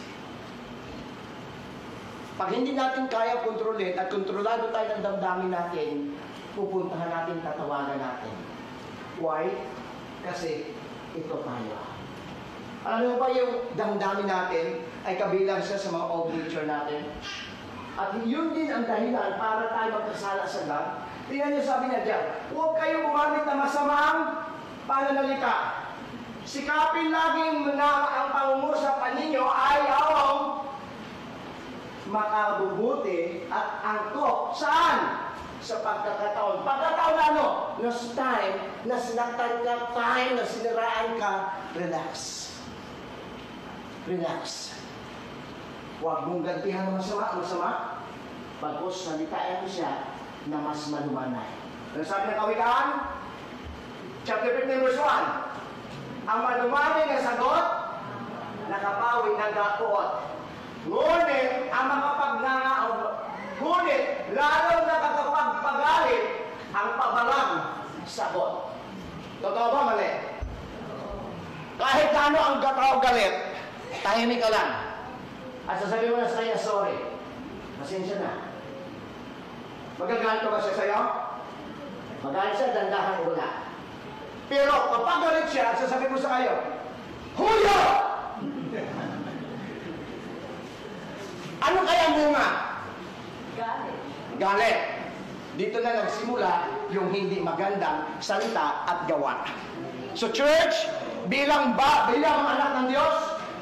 Pag hindi natin kaya kontrolin at kontrolado tayo ng damdamin natin, pupuntahan natin, tatawagan natin. Why? Kasi ito tayo. Alam mo ba yung damdamin natin ay kabilang siya sa mga old nature natin? At yun din ang dahilan para tayo magkasala sa God. Tingnan niyo sabi niya dyan, huwag kayo gumamit ng masamang pananalita. Sikapin laging na ang pangungusap ninyo ay ang makabubuti at angkop. Saan? Sa pagkakataon. Pagkakataon ano? Nasa time, na sinaktan ka, time, na siniraan ka, relax. Relax. Huwag mong gantihan ng masama. Bagos, salitain mo siya na mas malumanay. Ano sabi ng Kawikaan? Chapter 15 verse 1. Ang malumanay na sagot, nakapawi ng dakot. Ngunit, ang ngunit, lalong nakakapagpagalit ang pabalang sagot. Totoo ba, mali? Kahit ano ang katao galit, tahimik ka lang. At sasabihin mo na sa kanya, sorry. Pasensya na. Magagalit ba siya sa'yo? Magalit siya, dandahan wala. Pero kapag galit siya, sasabihin mo sa kayo, Huyo! Ano kaya bunga? Galit. Galit. Dito na nagsimula yung hindi magandang salita at gawa. So church, bilang mga anak ng Diyos,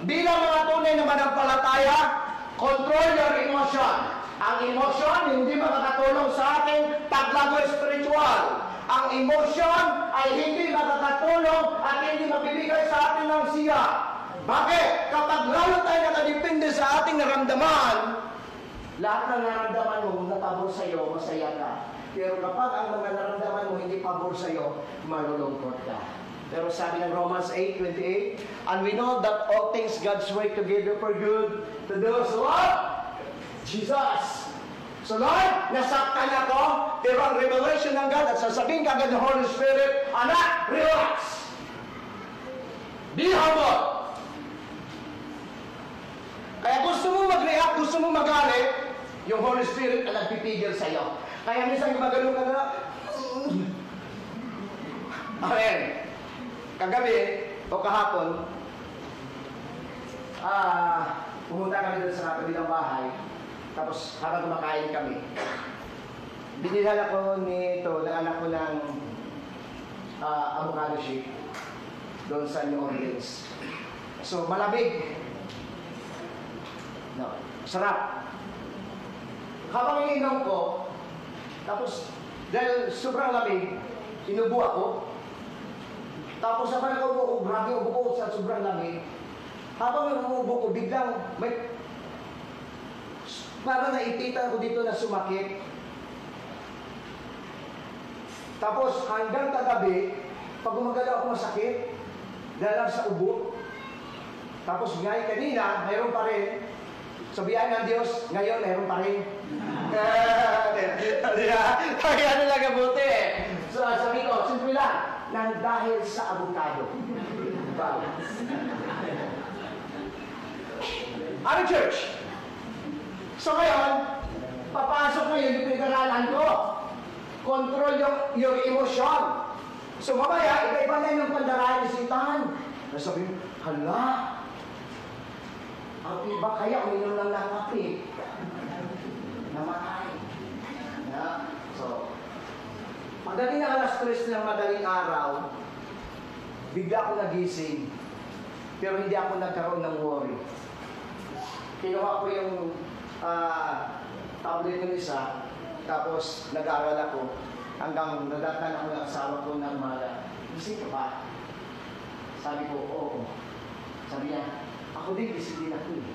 bilang mga tunay na manampalataya, control your emotion. Ang emotion hindi makakatulong sa ating paglago spiritual. Ang emotion ay hindi makakatulong at hindi mabibigay sa atin ng siya. Bakit? Kapag lalo tayo nakadepende sa ating naramdaman, lahat ng naramdaman mo na pabor sa iyo, masaya ka. Pero kapag ang mga naramdaman mo hindi pabor sa iyo, malulungkot ka. Pero sabi ng Romans 8:28, and we know that all things God's work together for good to those who love Jesus. So Lord, nasaktan ako, pero ang revelation ng God at sasabihin ka agad ng Holy Spirit, anak, relax. Be humble. yung Holy Spirit ang nagpipigil sa'yo. Kaya minsan gumagano ka na, amen. Kagabi, o kahapon, pumunta kami doon sa kabilang bahay, tapos habang kumakain kami, binilhan ako nito ng anak ko ng avocado shake doon sa New Orleans. So, malamig. No, sarap. Habang ininom ko, tapos dahil sobrang lamig, inubo ako. Tapos habang nakaubo ko, grabe ubo ko sa sobrang lamig. Habang umuubo ko, biglang may parang naipitan ko dito na sumakit. Tapos hanggang kagabi, pag gumagalaw ako masakit, dahil sa ubo. Tapos ngayon kanina, mayroon pa rin. Sabihan ng Diyos, ngayon mayroon pa rin. Kaya ano lang kabuti. So sabi ko, simple lang, nang dahil sa avocado. Wow. Ano church? So ngayon, papasok ngayon yung pinag-aralan ko. Control yung emosyon. So mamaya, iba-iba na yung pandarayan ni Satan. Sabi mo, hala, ang iba kaya uminom lang ng kape. Namatay. Yeah. So, pagdating na alas 3 ng madaling araw, bigla ako nagising. Pero hindi ako nagkaroon ng worry. Kinuha ko yung tablet ng isa, tapos nag-aaral ako hanggang nadatan ako ng asawa ko ng maga. Gising ka ba? Sabi ko, oo. Sabi niya, ako din, gising din ako eh.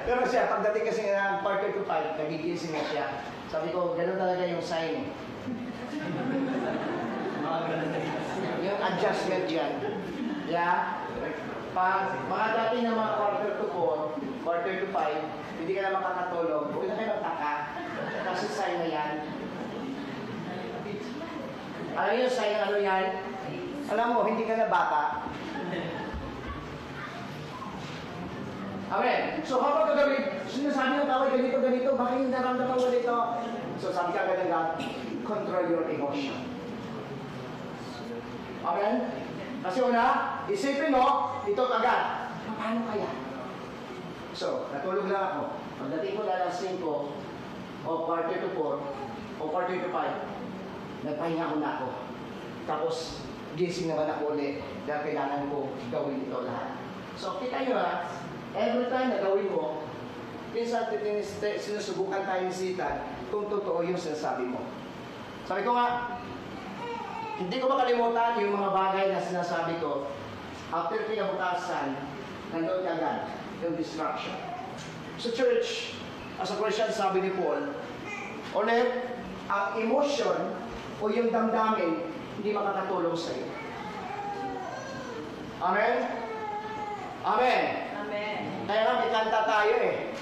Pero siya, pagdating kasi ng quarter to 5, nagigising na siya. Sabi ko, gano'n talaga yung sign. Yung adjustment yan. Yeah? Pag mga dati na mga quarter to 4, quarter to 5, hindi ka na makakatulog, huwag na kayo magtaka. Kasi sign na yan. Alam niyo, sign ano yan? Alam mo, hindi ka na bata. Amen. So habang kagabi, sinasabi ng tao, ganito, bakit yung naramdaman mo dito? So sabi ka agad ng God, control your emotion. Amen? Kasi una, isipin mo, ito agad. Paano kaya? So, natulog lang ako. Pagdating ko na alas 5, o quarter to 4, o quarter to 5, nagpahinga ko na ako. Tapos, gising naman ako ulit dahil kailangan ko gawin ito lahat. So, kita nyo ha, every time na gawin mo, minsan sinusubukan tayo ni Satan kung totoo yung sinasabi mo. Sabi ko nga, hindi ko makalimutan yung mga bagay na sinasabi ko. After kinabukasan, nandun agad yung distraction. So church, as a Christian, sabi ni Paul, ulit, ang emotion o yung damdamin, hindi makakatulong sa iyo. Amen? Amen? Amen. Kaya nga, may kanta tayo eh.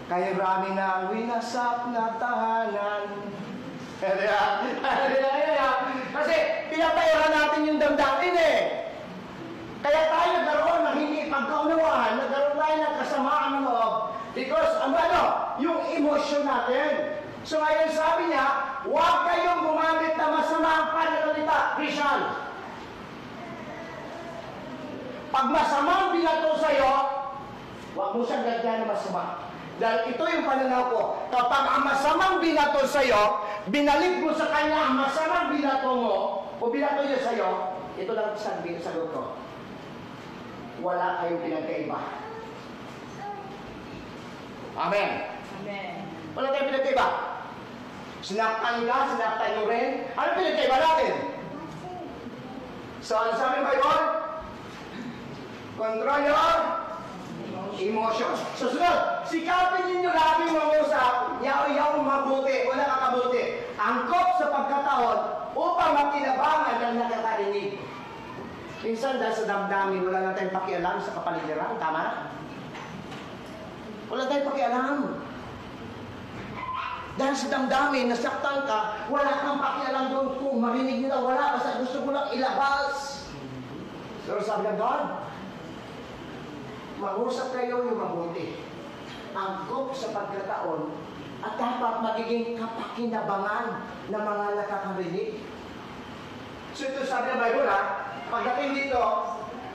Kaya rami na winasak na tahanan. Kasi pinapayuhan natin yung damdamin eh. Kaya tayo nagkaroon ng hindi pagkaunawaan, nagkaroon tayo ng kasamaan ng loob. Because yung emosyon natin. So ngayon sabi niya, huwag kayong gumamit na masamang pananalita, Christian. Pag masamang binato sa'yo, huwag mo siyang gagyan na masama. Dahil ito yung pananaw ko. Kapag ang masamang binato sa'yo, binalik mo sa kanya ang masamang binato mo, o binato niya sa'yo, ito lang sabi sa ko. Wala kayong pinagkaiba. Amen. Amen. Wala tayong pinagkaiba. Sinaktan ka, sinaktan mo rin. Ano pinagkaiba natin? So, ano sabi ba yun? Control your emotion. Susunod, sikapin ninyo lagi mangusap, yaw-yaw mabuti, wala kakabuti. Angkop sa pagkataon upang makinabangan ng nakakarinig. Minsan dahil sa damdamin, wala na tayong pakialam sa kapaligiran. Tama? Wala tayong pakialam. Dahil sa damdamin, nasaktan ka, wala kang pakialam doon kung marinig nila, wala. Basta gusto mo lang ilabas. Pero sabi ng God, mag-usap kayo yung mabuti. angkop sa pagkataon at dapat magiging kapakinabangan ng mga nakakarinig. So ito sabi ng Bible pagdating dito,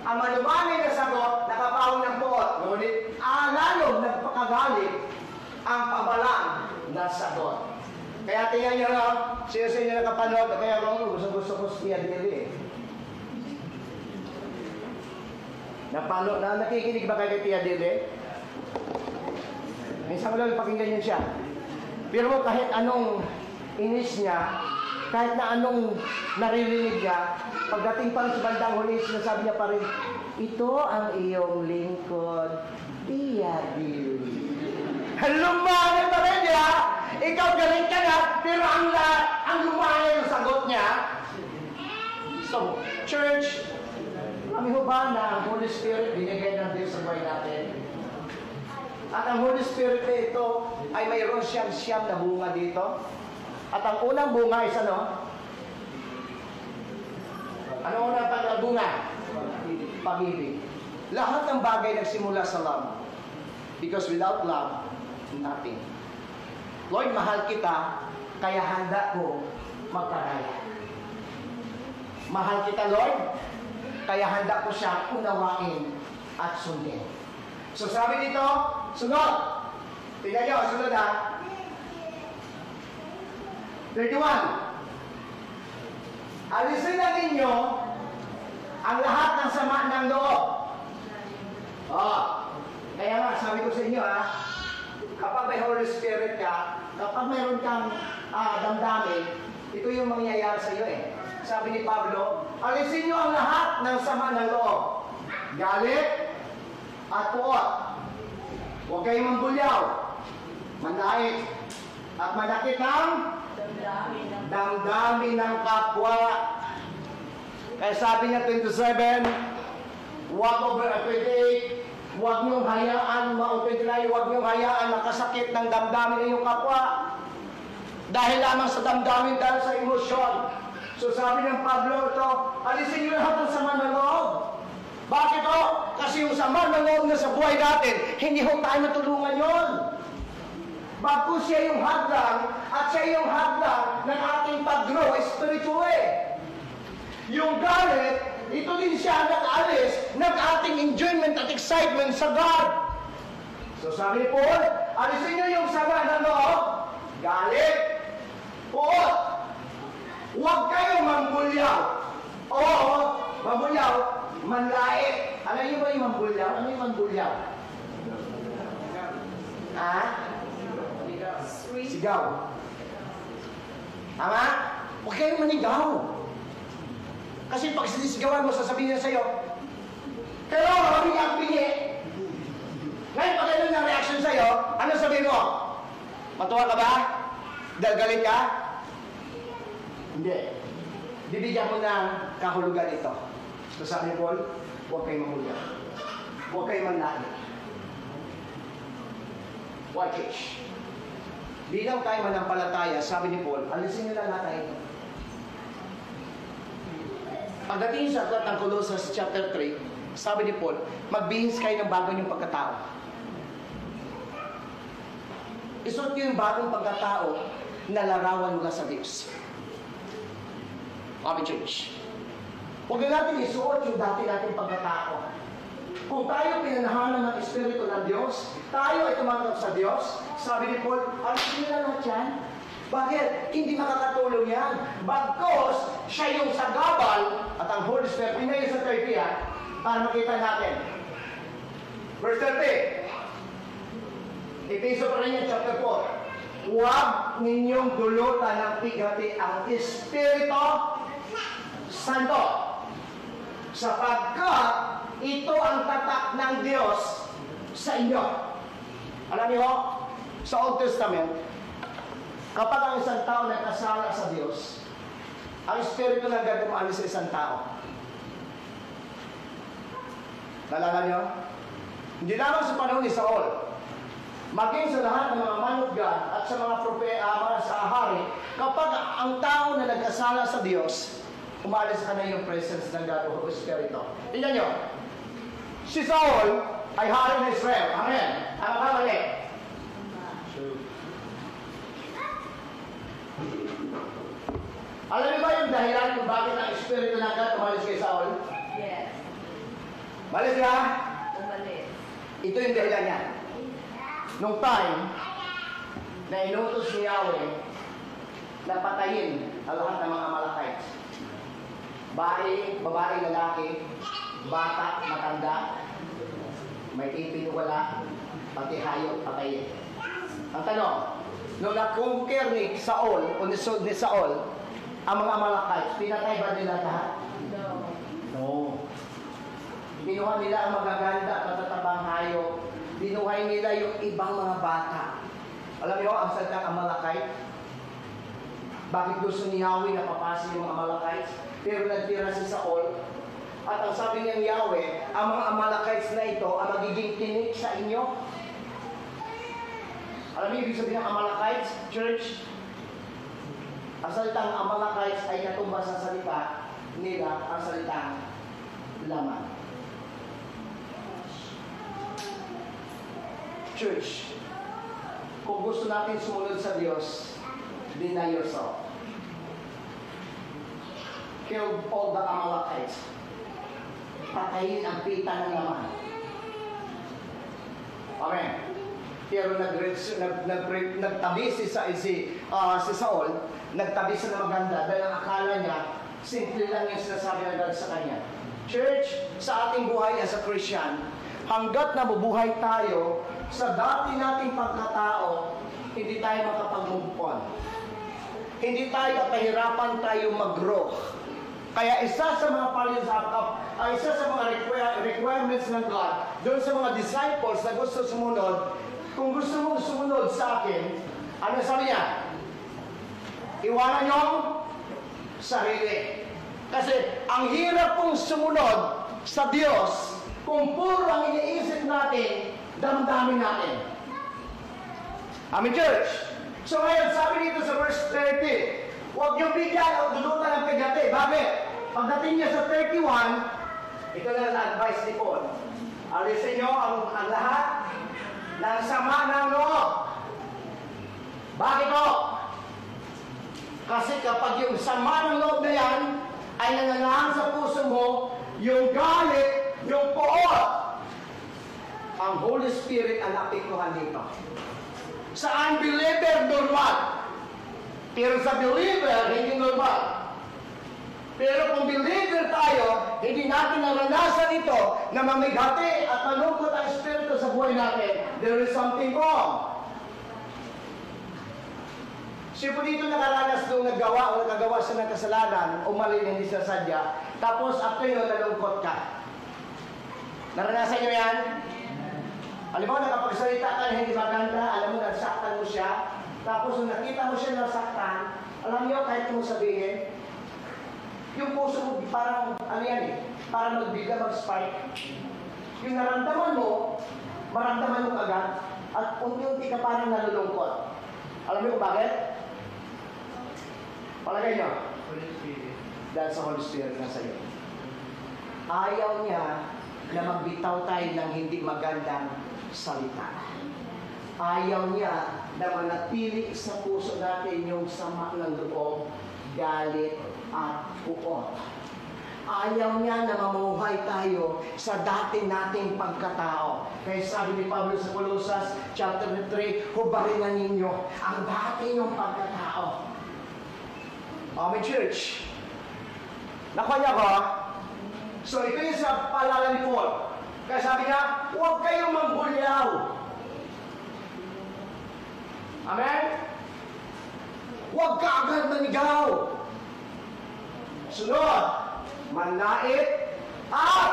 ang malumanay na sagot, nakapahon ng puot. Ngunit lalong nagpakagalit ang pabalang na sagot. Kaya tingnan nyo sino sa inyo nakapanood, kaya gusto ko siya dili Napanood na, nakikinig ba kay Tia Dile? Minsan ko lang pakinggan yun siya. Pero kahit anong inis niya, kahit na anong naririnig niya, pagdating pa sa bandang huli, sinasabi niya pa rin, ito ang iyong lingkod, Tia Dile. Lumani pa rin niya! Ikaw galing ka na, pero ang lumani yung sagot niya. So, church, kami ho ba na ang Holy Spirit binigay ng Diyos sa buhay natin? At ang Holy Spirit na ito ay mayroon siyam na bunga dito. At ang unang bunga is ano? Ano unang bunga? Pag-ibig. Lahat ng bagay nagsimula sa love. Because without love, nothing. Lord, mahal kita, kaya handa ko magpadaya. Mahal kita, Lord, kaya handa ko siya unawain at sundin. So sabi dito, sunod. Tingnan nyo, sunod 31. Alisin na ninyo ang lahat ng sama ng loob. Kaya nga, sabi ko sa inyo kapag may Holy Spirit ka, kapag mayroon kang damdamin, ito yung mangyayari sa iyo Sabi ni Pablo, alisin nyo ang lahat ng sama ng loob. Galit at puot. Huwag kayong mambulyaw, manait, at manakit ng damdamin ng kapwa. Kaya sabi niya 27, huwag over 28, huwag niyong hayaan, 29, huwag niyong hayaan makasakit ng damdamin ng iyong kapwa. Dahil lamang sa damdamin, dahil sa emosyon. So sabi ng Pablo ito, alisin niyo lahat ng sama ng loob. Bakit Kasi yung sama ng loob na sa buhay natin, hindi ho tayo matulungan yon. Bago siya yung hadlang, at siya yung hadlang ng ating pag-grow spiritually. Yung galit, ito din siya nag-alis ng ating enjoyment at excitement sa God. So sabi ni Paul, alisin niyo yung sama ng loob, galit, puot. Huwag kayo mambulyaw. Oo, mambulyaw, manlait. Ano yung ba yung mambulyaw? Ano yung mambulyaw? Sigaw. Tama? Huwag kayong manigaw. Kasi pag sinisigawan mo, sasabihin niya sa'yo, pero kami ang pingi. Ngayon, pag ano yung reaction sa'yo, ano sabihin mo? Matuwa ka ba? Dahil galit ka? Hindi. Bibigyan mo ng kahulugan ito. So sabi ni Paul, huwag kayong mahulog. Huwag kayong manlait. Why cage? Bilang tayo manampalataya, sabi ni Paul, alisin nyo lang natin ito. Pagdating sa aklat ng Colossus chapter 3, sabi ni Paul, magbihis kayo ng bagong yung pagkatao. Isuot nyo yung bagong pagkatao na larawan mula sa Diyos. Kami church. Huwag natin isuot yung dati nating pagkatao. Kung tayo pinanahanan ng Espiritu ng Diyos, tayo ay tumanggap sa Diyos, sabi ni Paul, alisin nyo na lahat yan. Bakit? Hindi makakatulong yan. Bagkos, siya yung sagabal at ang Holy Spirit. Pinay sa 30 para makita natin. Verse 30. Episo pa rin yan, chapter 4. Huwag ninyong dulutan ng bigati ang Espiritu Santo. Sapagkat ito ang tatak ng Diyos sa inyo. Alam niyo, sa Old Testament, kapag ang isang tao nagkasala sa Diyos, ang Espiritu ng God umalis sa isang tao. Nalala niyo? Hindi lamang sa panahon ni Saul, maging sa lahat ng mga man of God at sa mga sa hari, kapag ang tao na nagkasala sa Diyos, umalis ka na yung presence ng God o Espiritu. Tingnan nyo, si Saul ay hari ng Israel. Amen. Ang kamali, Alam niyo ba yung dahilan kung bakit ang Espiritu ng God umalis kay Saul? Yes. Malis ka? Umalis. Ito yung dahilan niya. Nung time na inutos ni Yahweh na patayin ang lahat ng mga Amalekites. Babae, lalaki, bata, matanda, may ipin, wala, pati hayop, patayin. Ang tanong, nung na-conquer ni Saul, o ni Saul, ang mga Amalekites, pinatay ba nila lahat? No. No. Binuha nila ang magaganda at matatabang hayop. Binuhay nila yung ibang mga bata. Alam niyo, ang salitang Amalekite, bakit gusto ni Yahweh na papasin yung mga Amalekites? Pero nagtira si Saul. At ang sabi ng Yahweh, ang mga Amalekites na ito ang magiging tinik sa inyo. Alam niyo, ibig sabihin ng Amalekites, church? Ang salitang Amalekites ay katumbas sa salita nila, ang salitang laman. Church, kung gusto natin sumunod sa Diyos, deny yourself. Kill all the Amalekites. Patayin ang pita ng laman. Amen. Pero nagtabi si Saul, nagtabi siya na maganda dahil ang akala niya, simple lang yung sinasabi ng God sa kanya. Church, sa ating buhay as a Christian, hanggat nabubuhay tayo, sa dati nating pagkatao, hindi tayo makapag-move on. Hindi tayo pahirapan tayo mag-grow. Kaya isa sa mga isa sa mga requirements ng God, doon sa mga disciples na gusto sumunod, kung gusto mong sumunod sa akin, ano sabi niya? Iwanan niyong sarili. Kasi ang hirap pong sumunod sa Diyos kung puro ang iniisip natin, damdamin natin. Amen, church? So ngayon, sabi dito sa verse 30, huwag niyong bigyan o dulutan ng pagdati. Bakit? Pagdating niya sa 31, ito na ang advice ni Paul. Alisin niyo ang lahat ng sama ng loob. Bakit po? Kasi kapag yung sama ng loob na yan ay nangangahan sa puso mo, yung galit, yung poot, ang Holy Spirit ang apektuhan dito. Sa unbeliever, normal. Pero sa believer, hindi normal. Pero kung believer tayo, hindi natin naranasan ito na mamighati at malungkot ang Espiritu sa buhay natin, there is something wrong. Siya po dito nakaranas nung nagawa siya ng kasalanan, umali hindi siya sadya, tapos after yun, nalungkot ka. Naranasan niyo yan? Alam mo, nakapagsalita ka na hindi maganda, alam mo, nasaktan mo siya, tapos nung nakita mo siya nasaktan, alam niyo, kahit mo sabihin, yung puso mo parang, ano yan eh, parang magbigla, mag-spike. Yung naramdaman mo, maramdaman mo agad, at unti-unti ka parang nalulungkot. Alam niyo kung bakit? Palagay niyo? Holy Spirit. Dahil sa Holy Spirit na sa'yo. Ayaw niya na magbitaw tayo ng hindi magandang salita. Ayaw niya na manatili sa puso natin yung sama ng loob, galit, at puot. Ayaw niya na mamuhay tayo sa dati nating pagkatao. Kaya sabi ni Pablo sa Colossus chapter 3, hubaringan ninyo ang dati niyong pagkatao. Amen, church. Nakuha niya ko? So ito yung sa paalala ni Paul. Kaya sabi niya, huwag kayong manggulyaw. Amen? Huwag ka agad manigaw. Sunod, manlait at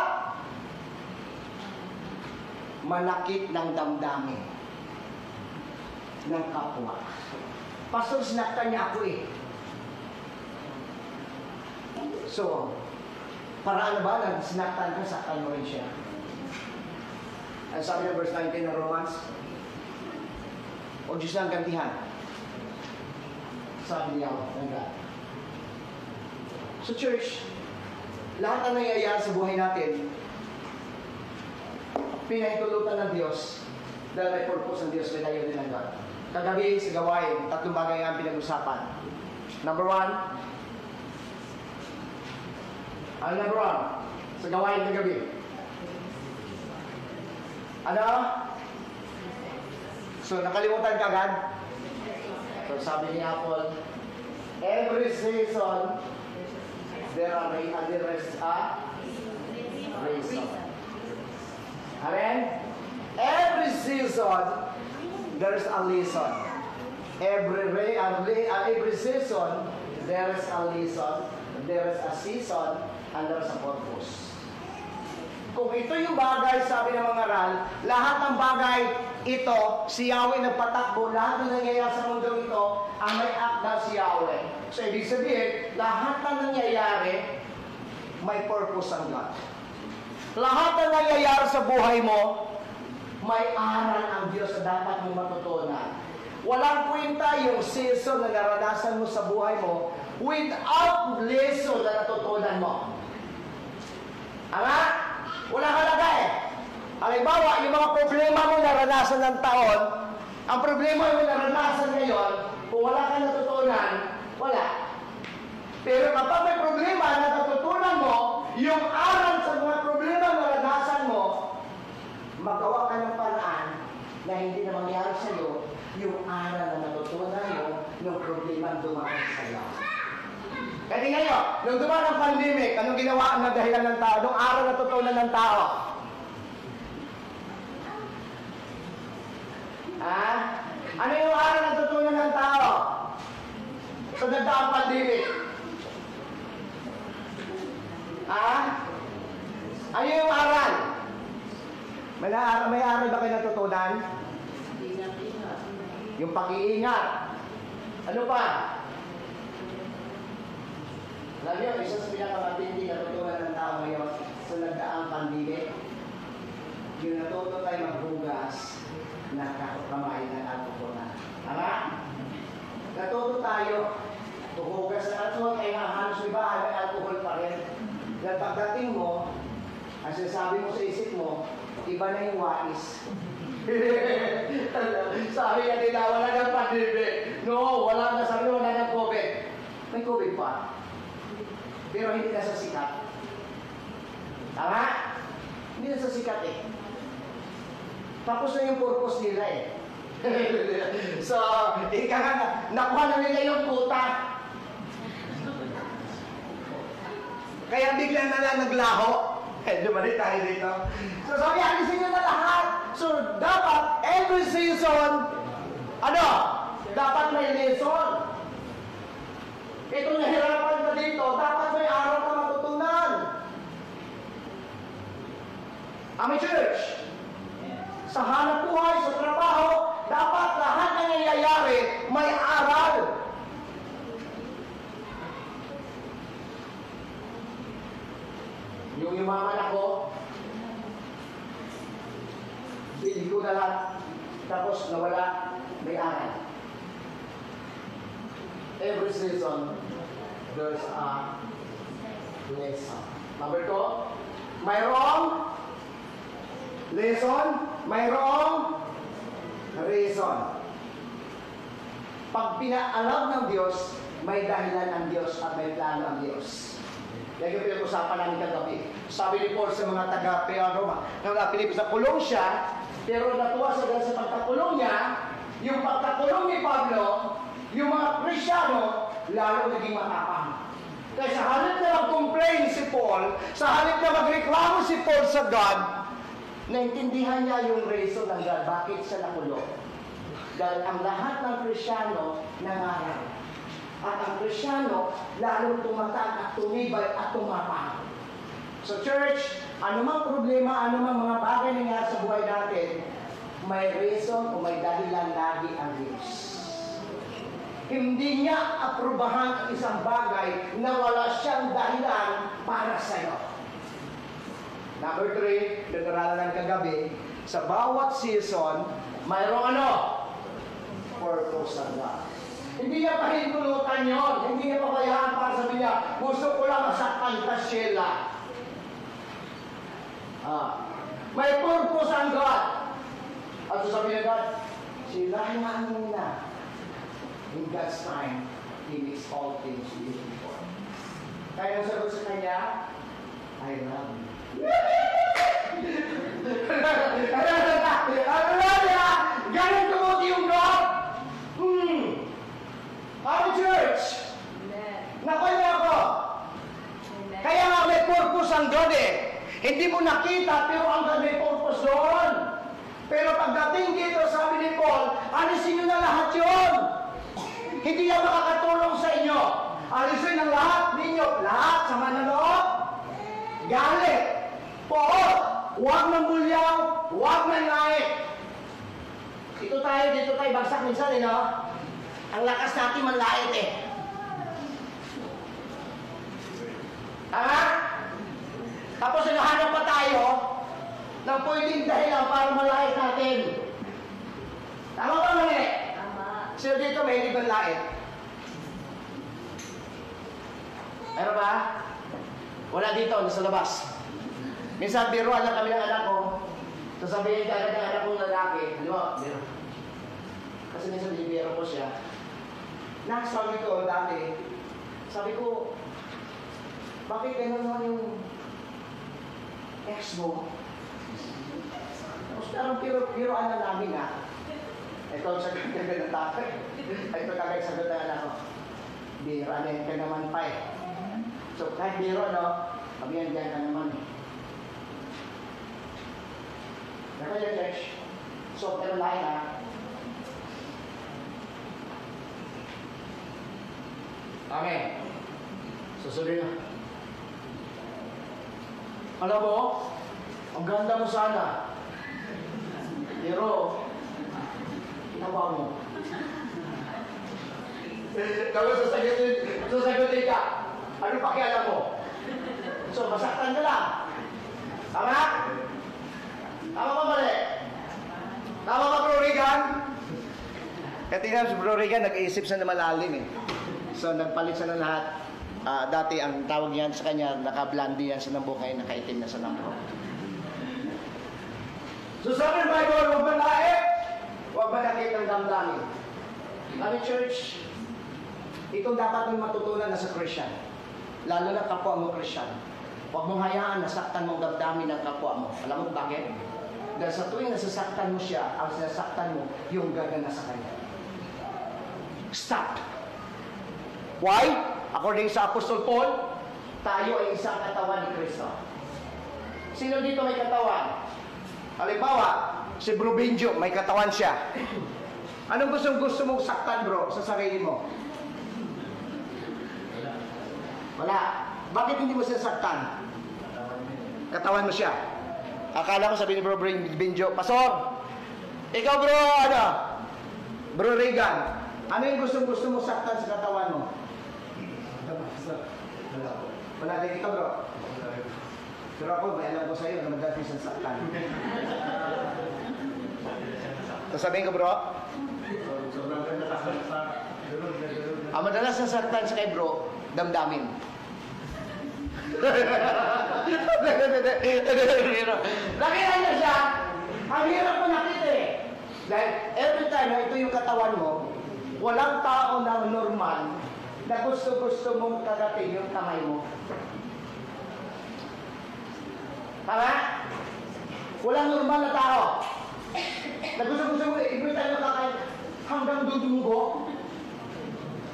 manakit ng damdamin ng kapwa. Pastor, sinaktan niya ako eh. So, paraan na ba na sinaktan ka, saktan mo rin siya? Ang sabi ng verse 19 ng Romans, o Diyos na ang gantihan. Sabi niya, ng God. So church, lahat na nangyayari sa buhay natin, pinahintulutan ng Diyos dahil may purpose ng Diyos, may layo din ng God. Kagabi sa gawain, 3 bagay ang pinag-usapan. Number 1, Ano na bro? Sa gawain ng gabi. Ano? So, nakalimutan ka agad? So, sabi ni Apple, every season, there is a reason. Amen? Every season, there is a lesson. Every season, there is a lesson, there is a season, and there is a purpose. Kung ito yung bagay, sabi ng mga ral, lahat ng bagay, ito, si Yahweh nagpatakbo, lahat ng nangyayari sa mundo ito, ang may akda si Yahweh. So, ibig sabihin, lahat ng nangyayari, may purpose ang God. Lahat ng nangyayari sa buhay mo, may aral ang Diyos na dapat mong matutunan. Walang kwenta yung season na naranasan mo sa buhay mo without lesson na natutunan mo. Ama? Wala halaga eh. Halimbawa, yung mga problema mo naranasan ng taon, ang problema mo naranasan ngayon, kung wala ka natutunan, wala. Pero kapag may problema na natutunan mo, yung aral sa mga problema na naranasan mo, magawa ka ng paraan na hindi na mangyari sa iyo yung aral na natutunan mo ng problema dumaan sa iyo. Kasi ngayon, nung dumaan ang pandemic, anong ginawa ng dahilan ng tao? Anong aral na natutunan ng tao? Ha? Ano yung aral na natutunan ng tao? Sa nagdaang pandemic? Ha? Ano yung aral? May aral ba kayo natutunan? Yung pag-iingat. Ano pa? Alam niyo, isa sa pinakamatindi natutunan ng tao ngayon sa nagdaang pandemic, yung natuto tayo maghugas ng kamay ng alcohol na. Tama? Natuto tayo maghugas ng alcohol, kaya nga halos may bahay, may alcohol pa rin. Dahil pagdating mo, ang sinasabi mo sa isip mo, iba na yung wais. Sabi nga nila, wala nang pandemic. No, wala na. Sabi wala nang COVID. May COVID pa. Pero hindi na sa sikat. Tama? Hindi na sa sikat eh. Tapos na yung purpose nila eh. So, ika nga, nakuha na nila yung kuta. Kaya bigla na lang naglaho. Dumali tayo dito. So, sabi, alisin nyo na lahat. So, dapat, every season, ano? Dapat may lesson. Itong nahirapan ka dito, dapat may araw ka matutunan. Ami church, sa hanap buhay, sa trabaho, dapat lahat na nangyayari may aral. Yung yumaman ako, bili ko na lahat, tapos nawala, may aral. Every season, there's a lesson. Number 2, mayroong lesson, mayroong reason. Pag pinaalam ng Diyos, may dahilan ang Diyos at may plano ang Diyos. Yan yung pinag-usapan namin kagabi. Sabi ni Paul sa mga taga-Roma, na Pilipos na kulong siya, pero natuwa sa dahil sa pagkakulong niya, yung pagkakulong ni Pablo, yung mga Kristyano, lalo naging matapang. Kaya sa halip na mag-complain si Paul, sa halip na magreklamo si Paul sa God, naintindihan niya yung reason ng God, bakit siya nakulong. Dahil ang lahat ng Kristyano nangaral. At ang Kristyano, lalong tumatag at tumibay at tumapang. So church, anumang problema, anumang mga bagay na nangyari sa buhay natin, may reason o may dahilan lagi ang Diyos. Hindi niya aprubahan ang isang bagay na wala siyang dahilan para sa iyo. Number 3, pinag-aralan ng kagabi, sa bawat season, mayroong ano? Purpose ng God. Hindi niya pahintulutan yun. Hindi niya pabayaan para sabi niya, gusto ko lang masaktan ka, Sheila. May purpose ang God. At sabi niya God, Sheila, hinaan mo na. In God's time, He makes all things beautiful. Kaya ang sagot sa kanya, I love you. Hallelujah! Ganun tumuti yung God. Ako, church. Amen. Nakoy na ako. Amen. Kaya nga may purpose ang God eh. Hindi mo nakita, pero ang God may purpose doon. Pero pagdating dito, sabi ni Paul, alisin nyo na lahat yun. Hindi yan makakatulong sa inyo. Alisin ang lahat ninyo. Lahat sa manaloob. Galit. Poot. Huwag ng bulyaw. Huwag ng nait. Dito tayo bagsak minsan eh, no? Ang lakas natin manlait eh. Tama? Tapos naghahanap pa tayo ng pwedeng dahilan para malait natin. Tama ba, mali? Tama. Sino dito may libang lait? Meron ba? Wala dito, nasa labas. Minsan, biruan lang kami ng anak ko. Sasabihin ka agad ng anak kong lalaki. Di ba? Biro. Kasi minsan bibiro ko siya. Sabi ko dati, sabi ko, bakit gano'n naman yung ex mo? Tapos parang biruan na namin ha. Ito ang sagot ng tatay. Ito kagay sagot ng anak ko. Biranin ka naman pa eh. So kahit biro, no? Sabihan diyan ka naman eh. Naka yung church. So pero lain ha. Amen. Susunod na. Alam mo, ang ganda mo sana. Pero, ginawa mo. Tapos sasagutin ka. Ano pakialam mo? So, masaktan ka lang. Tama? Tama ba mali? Tama ba, Bro Regan? Kaya tingnan si Bro Regan, nag-iisip siya na malalim eh. So, nagpalit siya ng lahat. Dati, ang tawag niyan sa kanya, naka-blondie yan sa nambok, ngayon nakaitim na sa nambok. So, sabi ng Bible, huwag manlait, huwag manakit ng damdamin. Kami, church, itong dapat mong matutunan na sa Christian. Lalo na kapwa mo Christian. Huwag mong hayaan na saktan mong damdamin ng kapwa mo. Alam mo bakit? Dahil sa tuwing nasasaktan mo siya, ang sinasaktan mo, yung gagana sa kanya. Stop! Why? According sa Apostol Paul, tayo ay isang katawan ni Kristo. Sino dito may katawan? Halimbawa, si Bro Benjo, may katawan siya. Anong gusto mong saktan, bro, sa sarili mo? Wala. Bakit hindi mo siya saktan? Katawan mo siya. Akala ko sabi ni Bro Benjo, Pastor, ikaw bro, Bro Regan, ano yung gusto mo saktan sa katawan mo? Wala din ito, bro. Pero ako, may alam ko sa'yo na madalas isang saktan. Sasabihin ko, bro? Ang madalas na saktan sa kay bro, damdamin. Nakita niya siya, ang hirap mo nakita eh. Dahil every time na ito yung katawan mo, walang tao na normal na gusto mong kagatin yung kamay mo. Tama? Walang normal na tao na gusto mo every time na kakain hanggang dudunggo.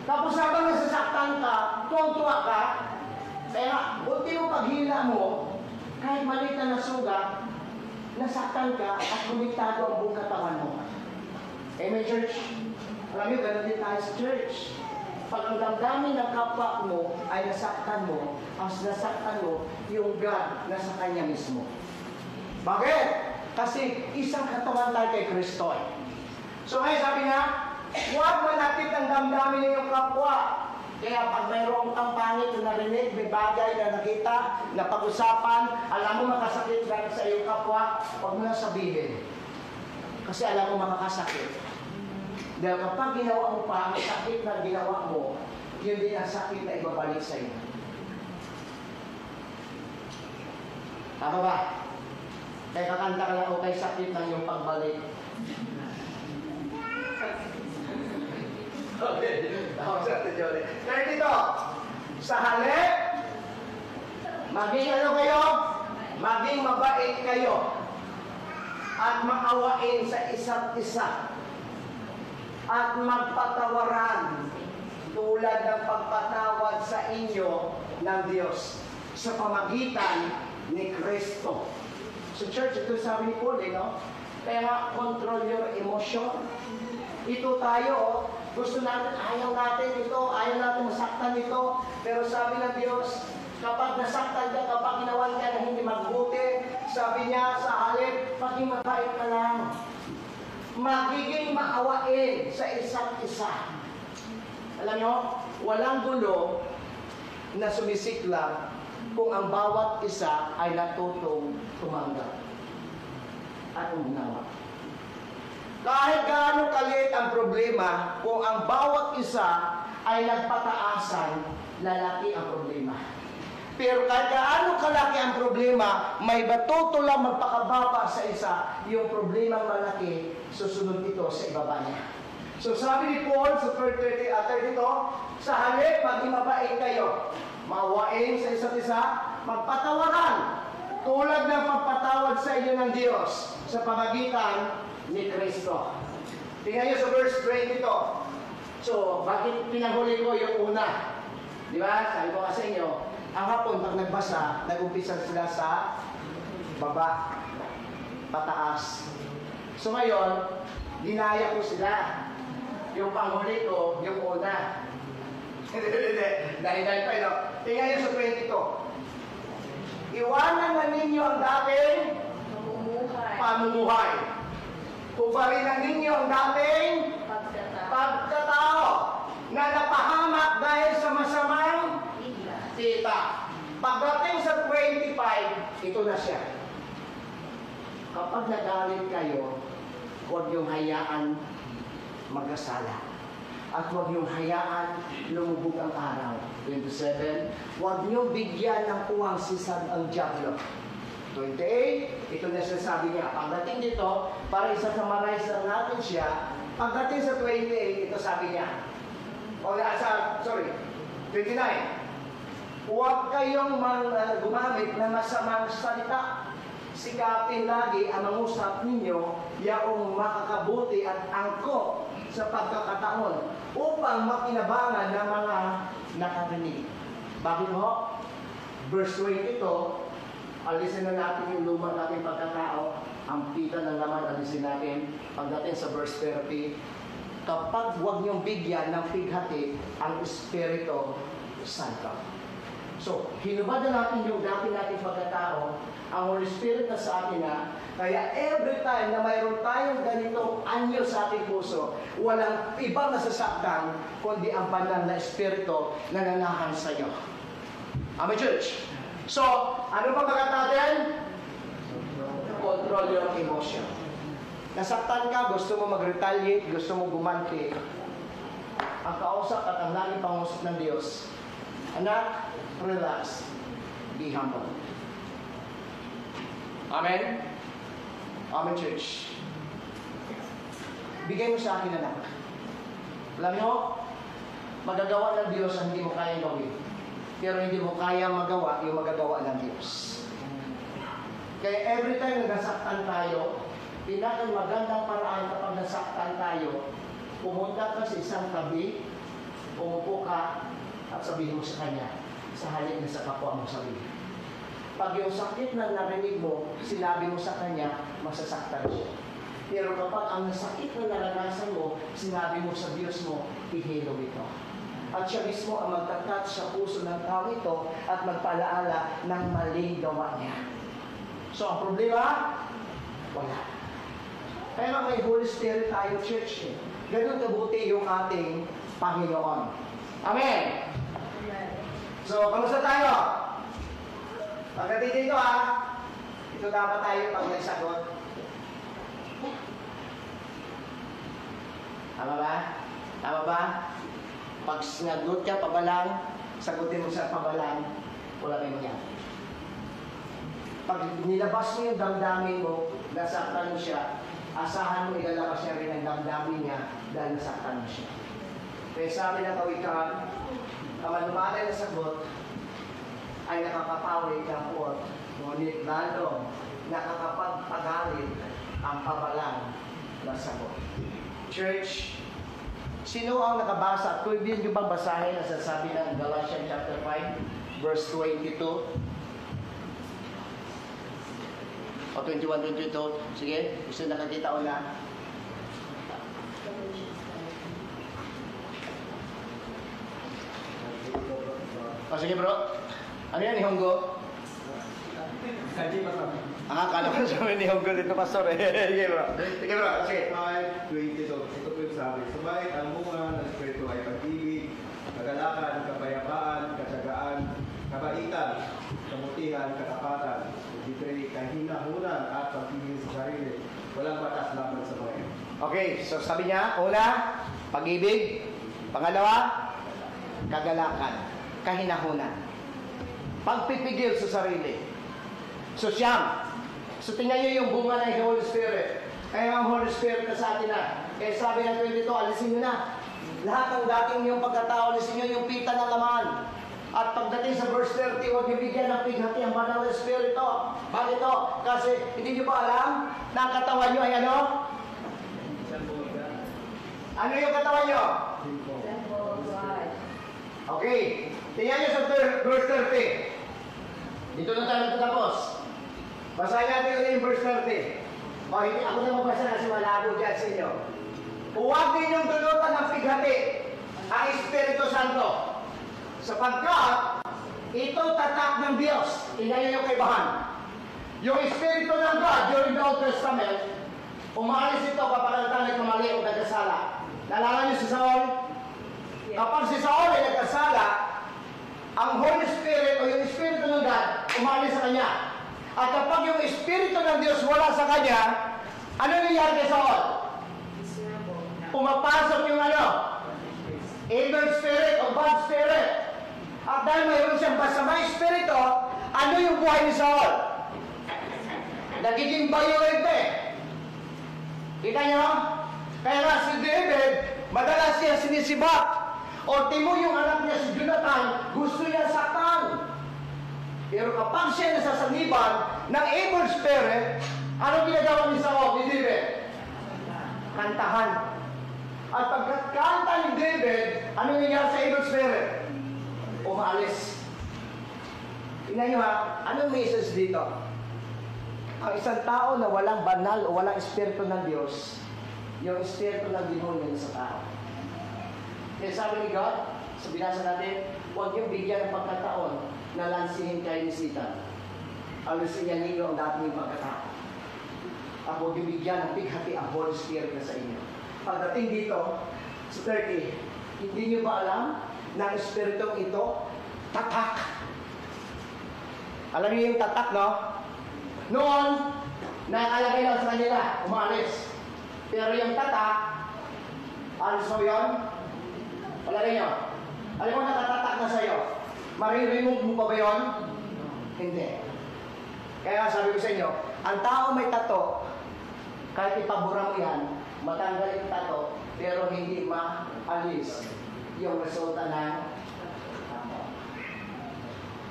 Tapos habang nasasaktan ka, tuwang-tuwa ka, kaya unti mo paghila mo, kahit maliit na nasugat, nasaktan ka at bumiktado ang buong katawan mo. Amen, church? Alam niyo, ganun din tayo sa church. Pag ang damdamin ng kapwa mo ay nasaktan mo, ang nasaktan mo, yung God nasa Kanya mismo. Bakit? Kasi isang katawan tayo kay Kristo. So ngayon sabi niya, huwag manakit ang damdamin ng iyong kapwa. Kaya pag mayroong kang pangit na narinig, may bagay na nakita, na pag-usapan, alam mo makasakit dahil sa iyong kapwa, huwag mo na sabihin. Kasi alam mo makakasakit. Dahil kapag ginawa mo pa, ang sakit na ginawa mo, yun din ang sakit na ibabalik sa iyo. Tama ba? Kaya kakanta ka lang, okay, sakit ng iyong pagbalik. Okay. Kaya dito, sa halip, maging ano kayo? maging mabait kayo at maawain sa isa't isa at magpatawaran tulad ng pagpatawad sa inyo ng Diyos sa pamagitan ni Kristo. So church, ito sabi ni Paul, no? Kaya nga, control your emotion. Ito tayo, gusto natin, ayaw natin ito, ayaw natin masaktan ito. Pero sabi ng Diyos, kapag nasaktan ka, kapag ginawan ka na hindi magbuti, sabi niya sa halip, maging mabait ka lang. Magiging maawain sa isa't isa. Alam nyo, walang gulo na sumisikla kung ang bawat isa ay natutong tumanggap at umunawa. Kahit gaano kalit ang problema, kung ang bawat isa ay nagpataasan, lalaki ang problema. Pero kahit gaano kalaki ang problema, may batuto lang magpakababa sa isa, yung problemang malaki, susunod ito sa ibaba niya. So sabi ni Paul sa 32, sa halip, maging mabait kayo, maawain sa isa't isa, magpatawaran, tulad ng pagpatawad sa inyo ng Diyos sa pamagitan ni Kristo. Tingnan niyo sa verse 22. So, bakit pinahuli ko yung una? Di ba? Sabi ko sa inyo, ang hapon, pag nagbasa, nag-umpisa sila sa baba, pataas. So ngayon, dinaya ko sila. Yung panghuli ko, yung una. Dahil pa yun. Tingnan niyo sa 22. Iwanan na ninyo ang dating pamumuhay. Tubarin ninyo ang dating pagkatao na napahamak dahil sa masamang tita. Pagdating sa 25, ito na siya. Kapag nagalit kayo, huwag yung hayaan magkasala. At huwag niyong hayaan lumubog ang araw. 27, huwag niyong bigyan ng puwang-sisad ang dyablo. 28, ito na sinasabi niya. Pagdating dito, para isa-summarize lang natin siya, pagdating sa 28, ito sabi niya. 29, huwag kayong gumamit ng masamang salita. Sikapin lagi ang mangusap ninyo yaong makakabuti at angkop sa pagkakataon upang makinabangan ng mga nakarinig. Bakit ho? Verse 22, alisin na natin yung luma natin pagkatao, ang pita ng laman alisin natin. Pagdating sa verse 30, kapag huwag niyong bigyan ng pighati ang Espiritu Santo. So, hinubad na natin yung dati natin pagkatao, ang Holy Spirit na sa atin na, kaya every time na mayroon tayong ganitong anyo sa ating puso, walang ibang nasasaktan, kundi ang banal na Espiritu na nanahan sa iyo. Amen, church? So, ano pa bagat natin? Control your emotion. Nasaktan ka, gusto mo mag-retaliate, gusto mo gumanti. Ang kausap at ang laging pangusap ng Diyos, anak, relax, be humble. Amen? Amen, church. Bigay mo sa akin, anak. Alam niyo, magagawa ng Diyos ang hindi mo kayang gawin. Pero hindi mo kayang magawa yung magagawa ng Diyos. Kaya every time na nasaktan tayo, pinakamagandang paraan kapag nasaktan tayo, pumunta ka sa isang tabi, umupo ka, at sabihin mo sa Kanya, sa halip na sa kapwa mo sabihin. Pag yung sakit na narinig mo, sinabi mo sa Kanya, masasaktan siya. Pero kapag ang sakit na naranasan mo, sinabi mo sa Diyos mo, ihilo ito. At siya mismo ang magtatat sa puso ng tao ito at magpalaala ng maling gawa niya. So, ang problema, wala. Kaya may Holy Spirit tayo, church. Ganun kabuti yung ating Panginoon. Amen! So, kamusta tayo? Pagdating dito ito dapat tayo pag may sagot. Tama ba? Tama ba? Pag sinagot ka pabalang, sagutin mo sa pabalang, wala may mangyari. Pag nilabas mo yung damdamin mo, nasaktan mo siya, asahan mo ilalabas niya rin ang damdamin niya dahil nasaktan mo siya. Kaya sabi ng kawikaan, kapag lumalay na sagot, ay nakakapawi ng puot, ngunit lalo nakakapagpagalit ang pabalang na sagot. Church, sino ang nakabasa? Kung hindi nyo bang basahin ang sasabi ng Galatians chapter 5, verse 22? O 21, 22? Sige, gusto nakakita o na? O sige bro, ano yan, Nihongo? Kala ko sa Nihongo dito, pastor. Sige bro, sige bro, sige. 5:22. Ito po yung sabi. Subalit ang bunga ng Espiritu ay pag-ibig, kagalakan, kapayapaan, katsagaan, kabaitan, kamutihan, katapatan, pagtitray, kahinahunan, at pagpigil sa sarili. Walang batas laban sa mga ito. Okay, so sabi niya, una, pag-ibig. Pangalawa, kagalakan, kahinahunan, pagpipigil sa sarili. So siyam. So tingnan niyo yung bunga ng Holy Spirit. Kaya ang Holy Spirit na sa atin na. Kaya sabi ng 22, alisin niyo na. Lahat ng dating yung pagkatao, alisin niyo yung pita ng laman. At pagdating sa verse 30, huwag niyo bigyan ng pighati ang banal na Espiritu. Bakit ito? Kasi hindi niyo ba alam na ang katawan niyo ay ano? Ano yung katawan niyo? Okay. Tingnan niyo sa verse 30. Dito na tayo natapos. Basahin natin ulit yung verse 30. O, hindi ako na magbasa kasi malabo dyan sa inyo. Huwag ninyong dulutan ng pighati ang Espiritu Santo. Sapagkat ito tatak ng Diyos. Tingnan niyo yung kaibahan. Yung Espiritu ng God during the Old Testament, umaalis ito kapag ang tanay kumali o nagkasala. Nalala niyo si Saul? Kapag si Saul ay nagkasala, ang Holy Spirit o yung Espiritu ng God umalis sa kanya. At kapag yung Espiritu ng Diyos wala sa kanya, ano nangyari kay Saul? Pumapasok yung ano? Evil spirit o bad spirit. At dahil mayroon siyang masamang espiritu, ano yung buhay ni Saul? Nagiging violente. Kita niyo? Kaya nga si David, madalas siya sinisibat. O timo yung anak niya si Jonathan, gusto niya saktan. Pero kapag siya nasasaniban ng evil spirit, ano ginagawa ni Saul, ni David? Kantahan. At pagkakanta ni David, ano nangyari sa evil spirit? Umaalis. Tingnan nyo ha, anong message dito? Ang isang tao na walang banal o walang espiritu ng Diyos, yung espiritu ng demonyo sa tao. Kaya sabi ni God, sa binasa natin, huwag yung bigyan ng pagkataon na lansihin kayo ni Satan. Alisin niya ninyo ang dating pagkatao. At huwag yung bigyan ng pighati ang Holy Spirit na sa inyo. Pagdating dito, sa 30, hindi nyo ba alam na ang espiritong ito, tatak? Alam niyo yung tatak, no? Noon, nakalagay lang sa kanila, umalis. Pero yung tatak, alis mo yun? Palagay nyo. Alam mo, nakatatak na sa'yo. Mariremove mo pa ba yun? Hindi. Kaya sabi ko sa inyo, ang tao may tato, kahit ipabura mo yan, matanggal yung tato, pero hindi maalis yung resulta ng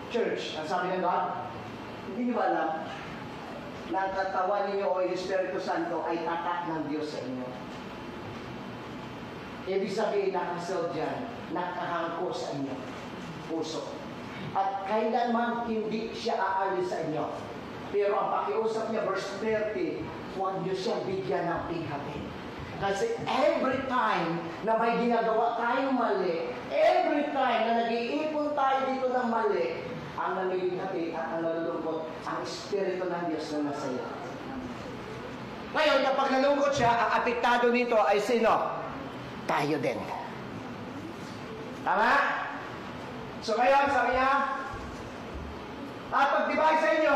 church. Ang sabi ng God, hindi niyo ba alam na ang katawan ninyo o yung Espiritu Santo ay tatak ng Diyos sa inyo? Ibig sabihin, nakasel dyan, nakahangko sa inyo, puso. At kailanman hindi siya aalis sa inyo. Pero ang pakiusap niya, verse 30, huwag niyo siya bigyan ng pighati. Kasi every time na may ginagawa tayong mali, every time na nag-iipon tayo dito ng mali, ang nalilihati at ang nalulungkot, ang Espiritu ng Diyos na nasa iyo. Ngayon, kapag nalungkot siya, ang apektado nito ay sino? Tayo din. Tama? So ngayon, sabi niya, at pagtibay sa inyo,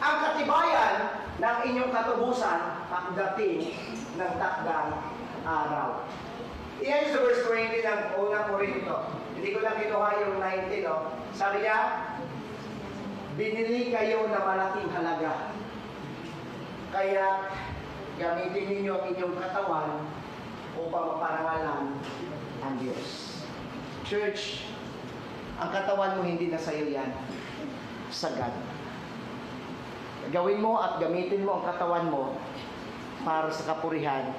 ang katibayan ng inyong katubusan pagdating ng takdang araw. Iyan sa verse 20 ng unang Korinto. Hindi ko lang kinuha yung 19, no? Sabi niya, binili kayo na malaking halaga. Kaya gamitin ninyo ang inyong katawan upang maparangalan ang Diyos. Church, Ang katawan mo hindi na sa'yo yan. Sagad. Gawin mo at gamitin mo ang katawan mo para sa kapurihan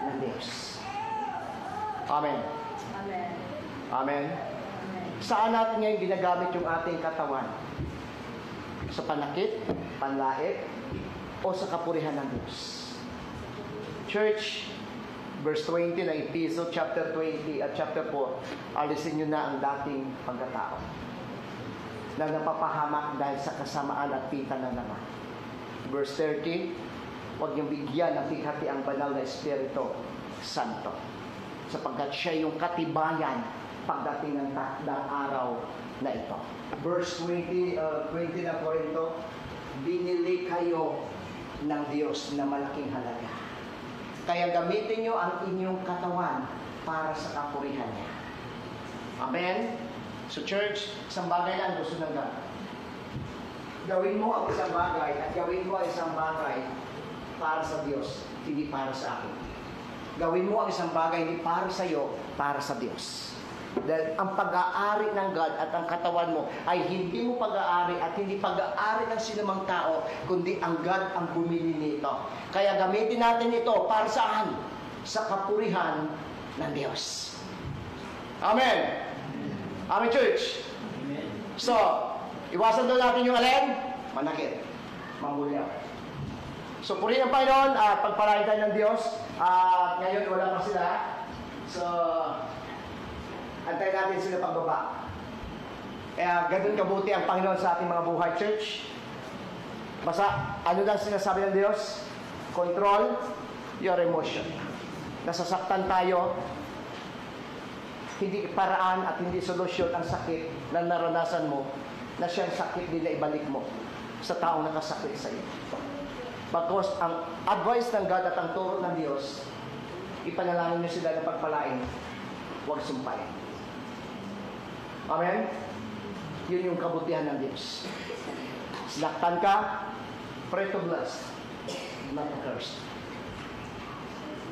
ng Diyos. Amen. Amen. Amen. Amen. Saan natin ngayon ginagamit yung ating katawan? Sa panakit, panlait, o sa kapurihan ng Diyos? Church, verse 20 ng Epistle, chapter 20 at chapter 4, alisin nyo na ang dating pagkatao na napapahamak dahil sa kasamaan at pita na naman. Verse 30, huwag niyong bigyan ng pighati ang banal na Espiritu Santo, sapagkat siya yung katibayan pagdating ng takdang araw na ito. Verse 20 ng Korinto, binili kayo ng Diyos na malaking halaga. Kaya gamitin nyo ang inyong katawan para sa kapurihan niya. Amen? So church, isang bagay lang gusto ng God. Gawin mo ang isang bagay at gawin mo ang isang bagay para sa Diyos, hindi para sa akin. Gawin mo ang isang bagay hindi para sa iyo, para sa Diyos. Dahil ang pag-aari ng God at ang katawan mo ay hindi mo pag-aari at hindi pag-aari ng sinumang tao, kundi ang God ang bumili nito. Kaya gamitin natin ito para saan? Sa kapurihan ng Diyos. Amen. Amen, church. So, iwasan daw natin yung alin? Manakit. Mangulyaw. So, purihin ang Panginoon at pagpalain tayo ng Diyos. Ngayon, wala pa sila. So, antayin natin sila pagbaba. Kaya ganun kabuti ang Panginoon sa ating mga buhay, church. Basta, ano lang sinasabi ng Diyos? Control your emotion. Nasasaktan tayo, hindi paraan at hindi solusyon ang sakit na naranasan mo, na siyang sakit din na ibalik mo sa taong nakasakit sa iyo. Because ang advice ng God at ang turo ng Diyos, ipanalangin niyo sila na pagpalain, huwag sumpain. Amen? Yun yung kabutihan ng Diyos. Sinaktan ka, pray to bless, not to curse.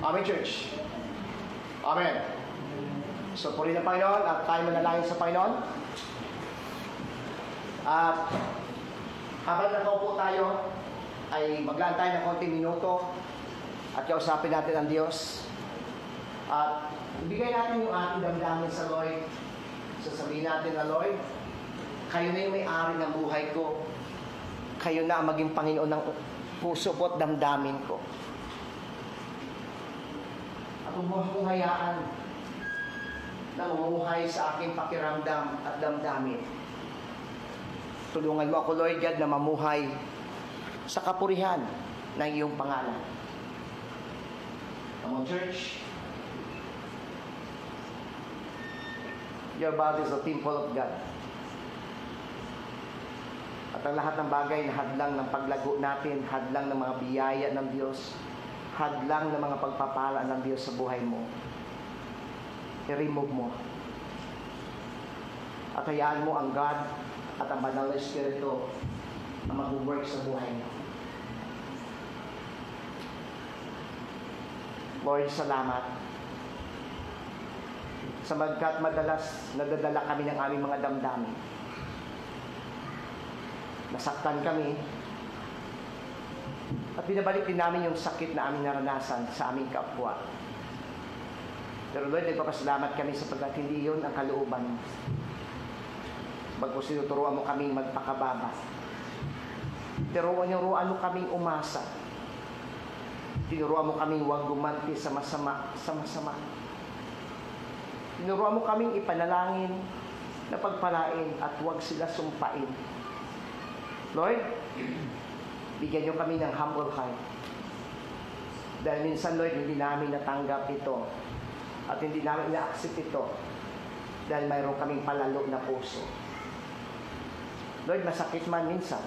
Amen, church? Amen. So, purihin ang Panginoon at tayo manalangin sa Panginoon. At habang nakaupo tayo, ay maglaan tayo ng konting minuto at kausapin natin ang Diyos. At ibigay natin yung ating damdamin sa Lord. Sasabihin natin na, Lord, kayo na yung may-ari ng buhay ko. Kayo na ang maging Panginoon ng puso ko at damdamin ko. At huwag kong hayaan na umuhay sa aking pakiramdam at damdamin. Tulungan mo ako, Lord God, na mamuhay sa kapurihan ng iyong pangalan. Come on, church. Your body is the temple of God. At ang lahat ng bagay na hadlang ng paglago natin, hadlang ng mga biyaya ng Diyos, hadlang ng mga pagpapala ng Diyos sa buhay mo, i-remove mo. At hayaan mo ang God at ang banal na Espiritu na mag-work sa buhay mo. Lord, salamat. Sabagkat madalas nadadala kami ng aming mga damdamin. Nasaktan kami. At binabalik din namin yung sakit na aming naranasan sa aming kapwa. Pero Lord, nagpapasalamat kami sapagkat hindi yun ang kalooban mo. Bagkus tinuturuan mo kaming magpakababa. Tinuruan mo kaming umasa. Tinuruan mo kaming huwag gumanti sa masama. Tinuruan mo kaming ipanalangin na pagpalain at huwag sila sumpain. Lord, bigyan niyo kami ng humble heart. Dahil minsan, Lord, hindi namin natanggap ito at hindi namin na-accept ito dahil mayroon kaming palalo na puso. Lord, masakit man minsan,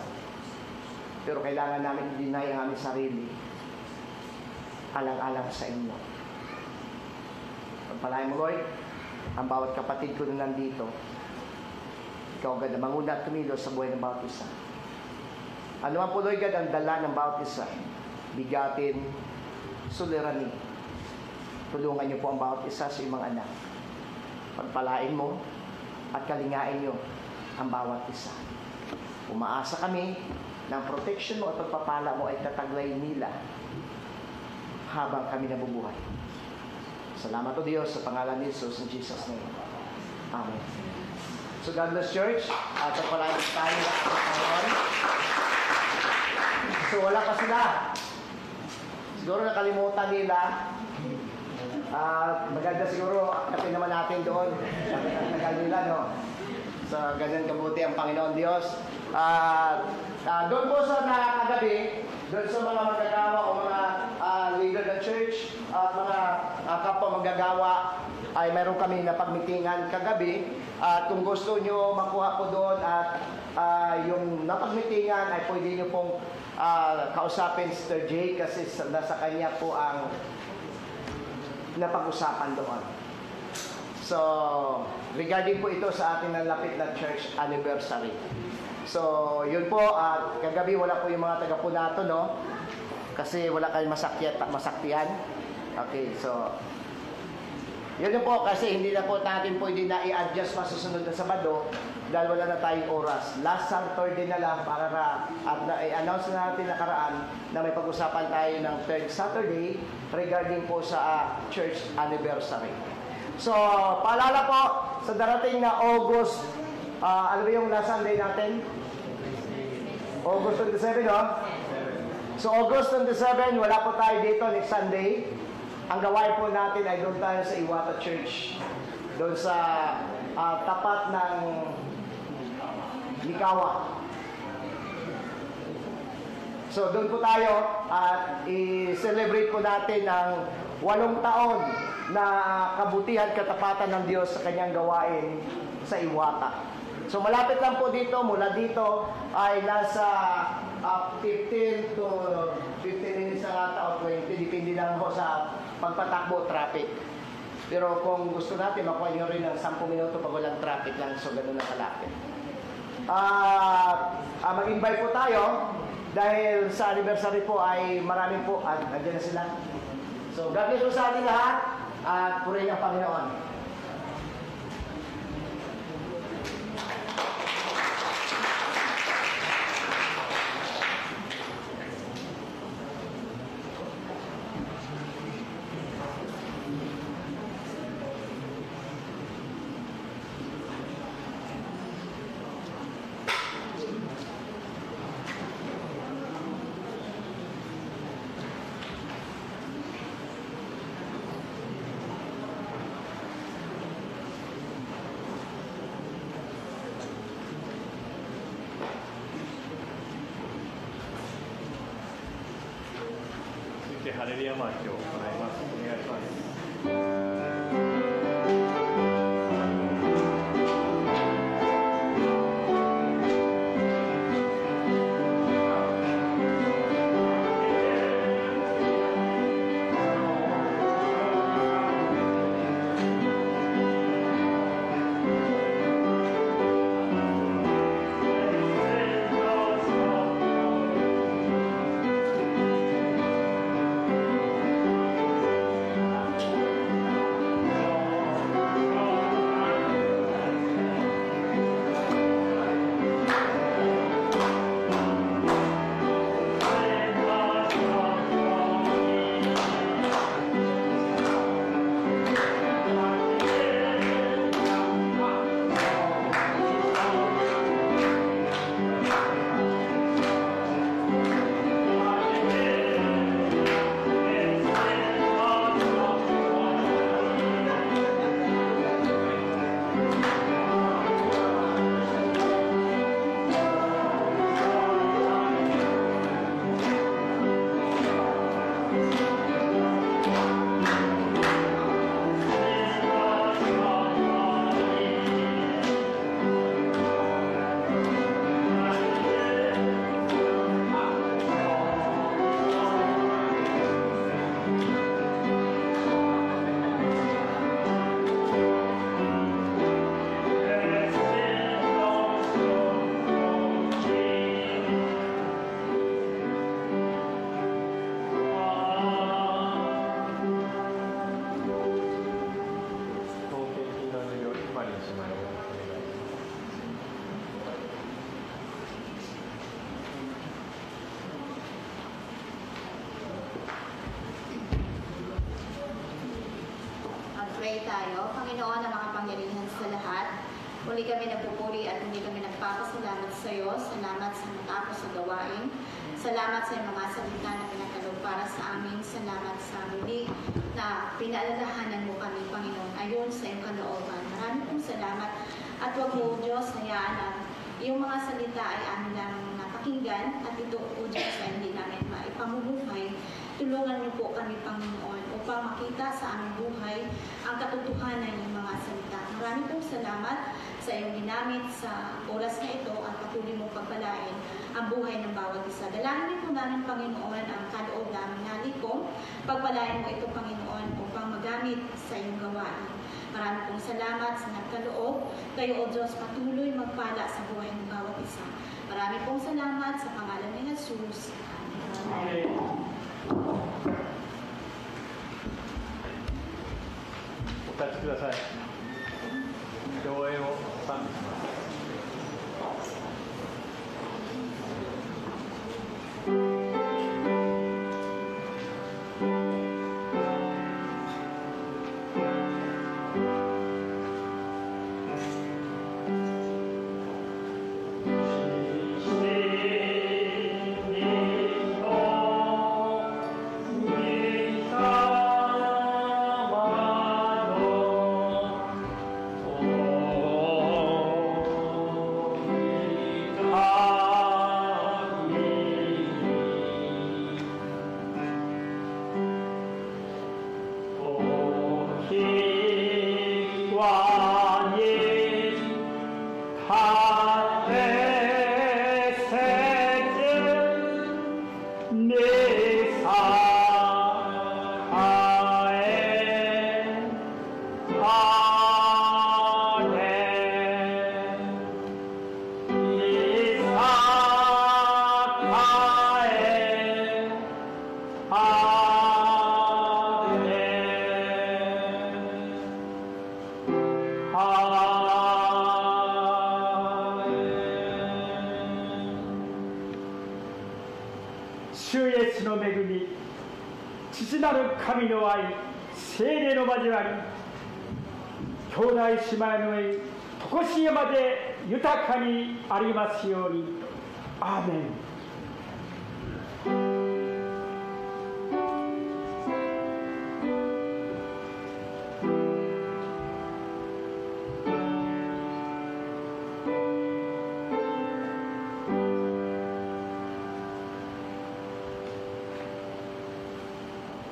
pero kailangan namin i-deny ang aming sarili alang-alang sa inyo. Pagpalain mo, Lord, ang bawat kapatid ko na nandito. Ikaw agad na manguna at tumilos sa buhay ng bawat isa. Ano man po, Lord God, ang dala ng bawat isa, bigatin, suliranin. Tulungan niyo po ang bawat isa sa iyong mga anak. Pagpalain mo, at kalingain niyo ang bawat isa. Umaasa kami ng protection mo at pagpapala mo ay tataglay nila habang kami nabubuhay. Salamat o Diyos sa pangalan ni Jesus, in Jesus' name. Amen. So God bless church. At pagpalain tayo sa Panginoon. So wala pa sila. Siguro nakalimutan nila. Maganda siguro akapin naman natin doon. Tagal nila, no? So ganyan kabuti ang Panginoon Diyos. Doon po sa nakakagabi, doon sa mga magagawa o mga leader ng church at mga kapwa magagawa ay meron kami na pagmitingan kagabi. At kung gusto nyo makuha po doon at yung napagmitingan ay pwede nyo pong kausapin Sister J kasi nasa kanya po ang napag-usapan doon. So, regarding po ito sa ating nalapit na church anniversary. So, yun po, kagabi wala po yung mga taga-punato, no? Kasi wala kayong masaktian. Okay, so, yun po, kasi hindi na po natin pwede na i-adjust pa susunod na Sabado dahil wala na tayong oras. Last Saturday na lang para at i-announce na natin nakaraan na may pag-usapan tayo ng third Saturday regarding po sa church anniversary. So, paalala po, sa darating na August, ano ba yung last Sunday natin? August 27, no? So, August 27, wala po tayo dito next Sunday. Ang gawain po natin ay doon tayo sa Iwata Church. Doon sa tapat ng Likawa. So, doon po tayo at i-celebrate po natin ang 8 taon na kabutihan, katapatan ng Diyos sa kanyang gawain sa Iwata. So malapit lang po dito, mula dito ay nasa 15 to 15 minutes na ata o 20, depende lang po sa pagpatakbo traffic. Pero kung gusto natin, makuha nyo rin ng 10 minuto pag walang traffic lang, so ganun na kalapit. Mag-invite po tayo dahil sa anniversary po ay marami po at nandiyan na sila. So God bless po sa ating lahat at purihin ang Panginoon.ハレルヤマーチを行います。お願いします。「tayo. Panginoon na makapangyarihan sa lahat, muli kami nagpupuri at muli kami nagpapasalamat sa iyo. Salamat sa matapos sa gawain. Salamat sa mga salita na pinakalog para sa amin. Salamat sa muli na pinaalalahanan mo kami, Panginoon, ayon sa iyong kalooban. Maraming pong salamat at huwag mo, Diyos, hayaan na yung mga salita ay amin lang napakinggan at ito, O Diyos, ay hindi namin maipamumuhay. Tulungan niyo po kami, Panginoon, upang makita sa aming buhay ang katotohanan ng mga salita. Maraming pong salamat sa iyong ginamit sa oras na ito at patuloy mong pagpalain ang buhay ng bawat isa. Dalangin po namin, Panginoon, ang kaloob namin nalikong. Pagpalain mo ito, Panginoon, upang magamit sa iyong gawain. Maraming pong salamat sa nagkaloob. Kayo, O Diyos, patuloy magpala sa buhay ng bawat isa. Maraming pong salamat sa pangalan ni Jesus. Amen. お立ちください。共演を賛美します。主イエスの恵み、父なる神の愛、聖霊の交わり、兄弟姉妹の縁、常しえまで豊かにありますように。アーメン。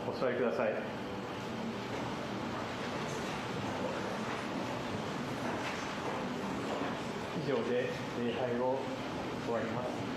お座りください。以上で礼拝を終わります。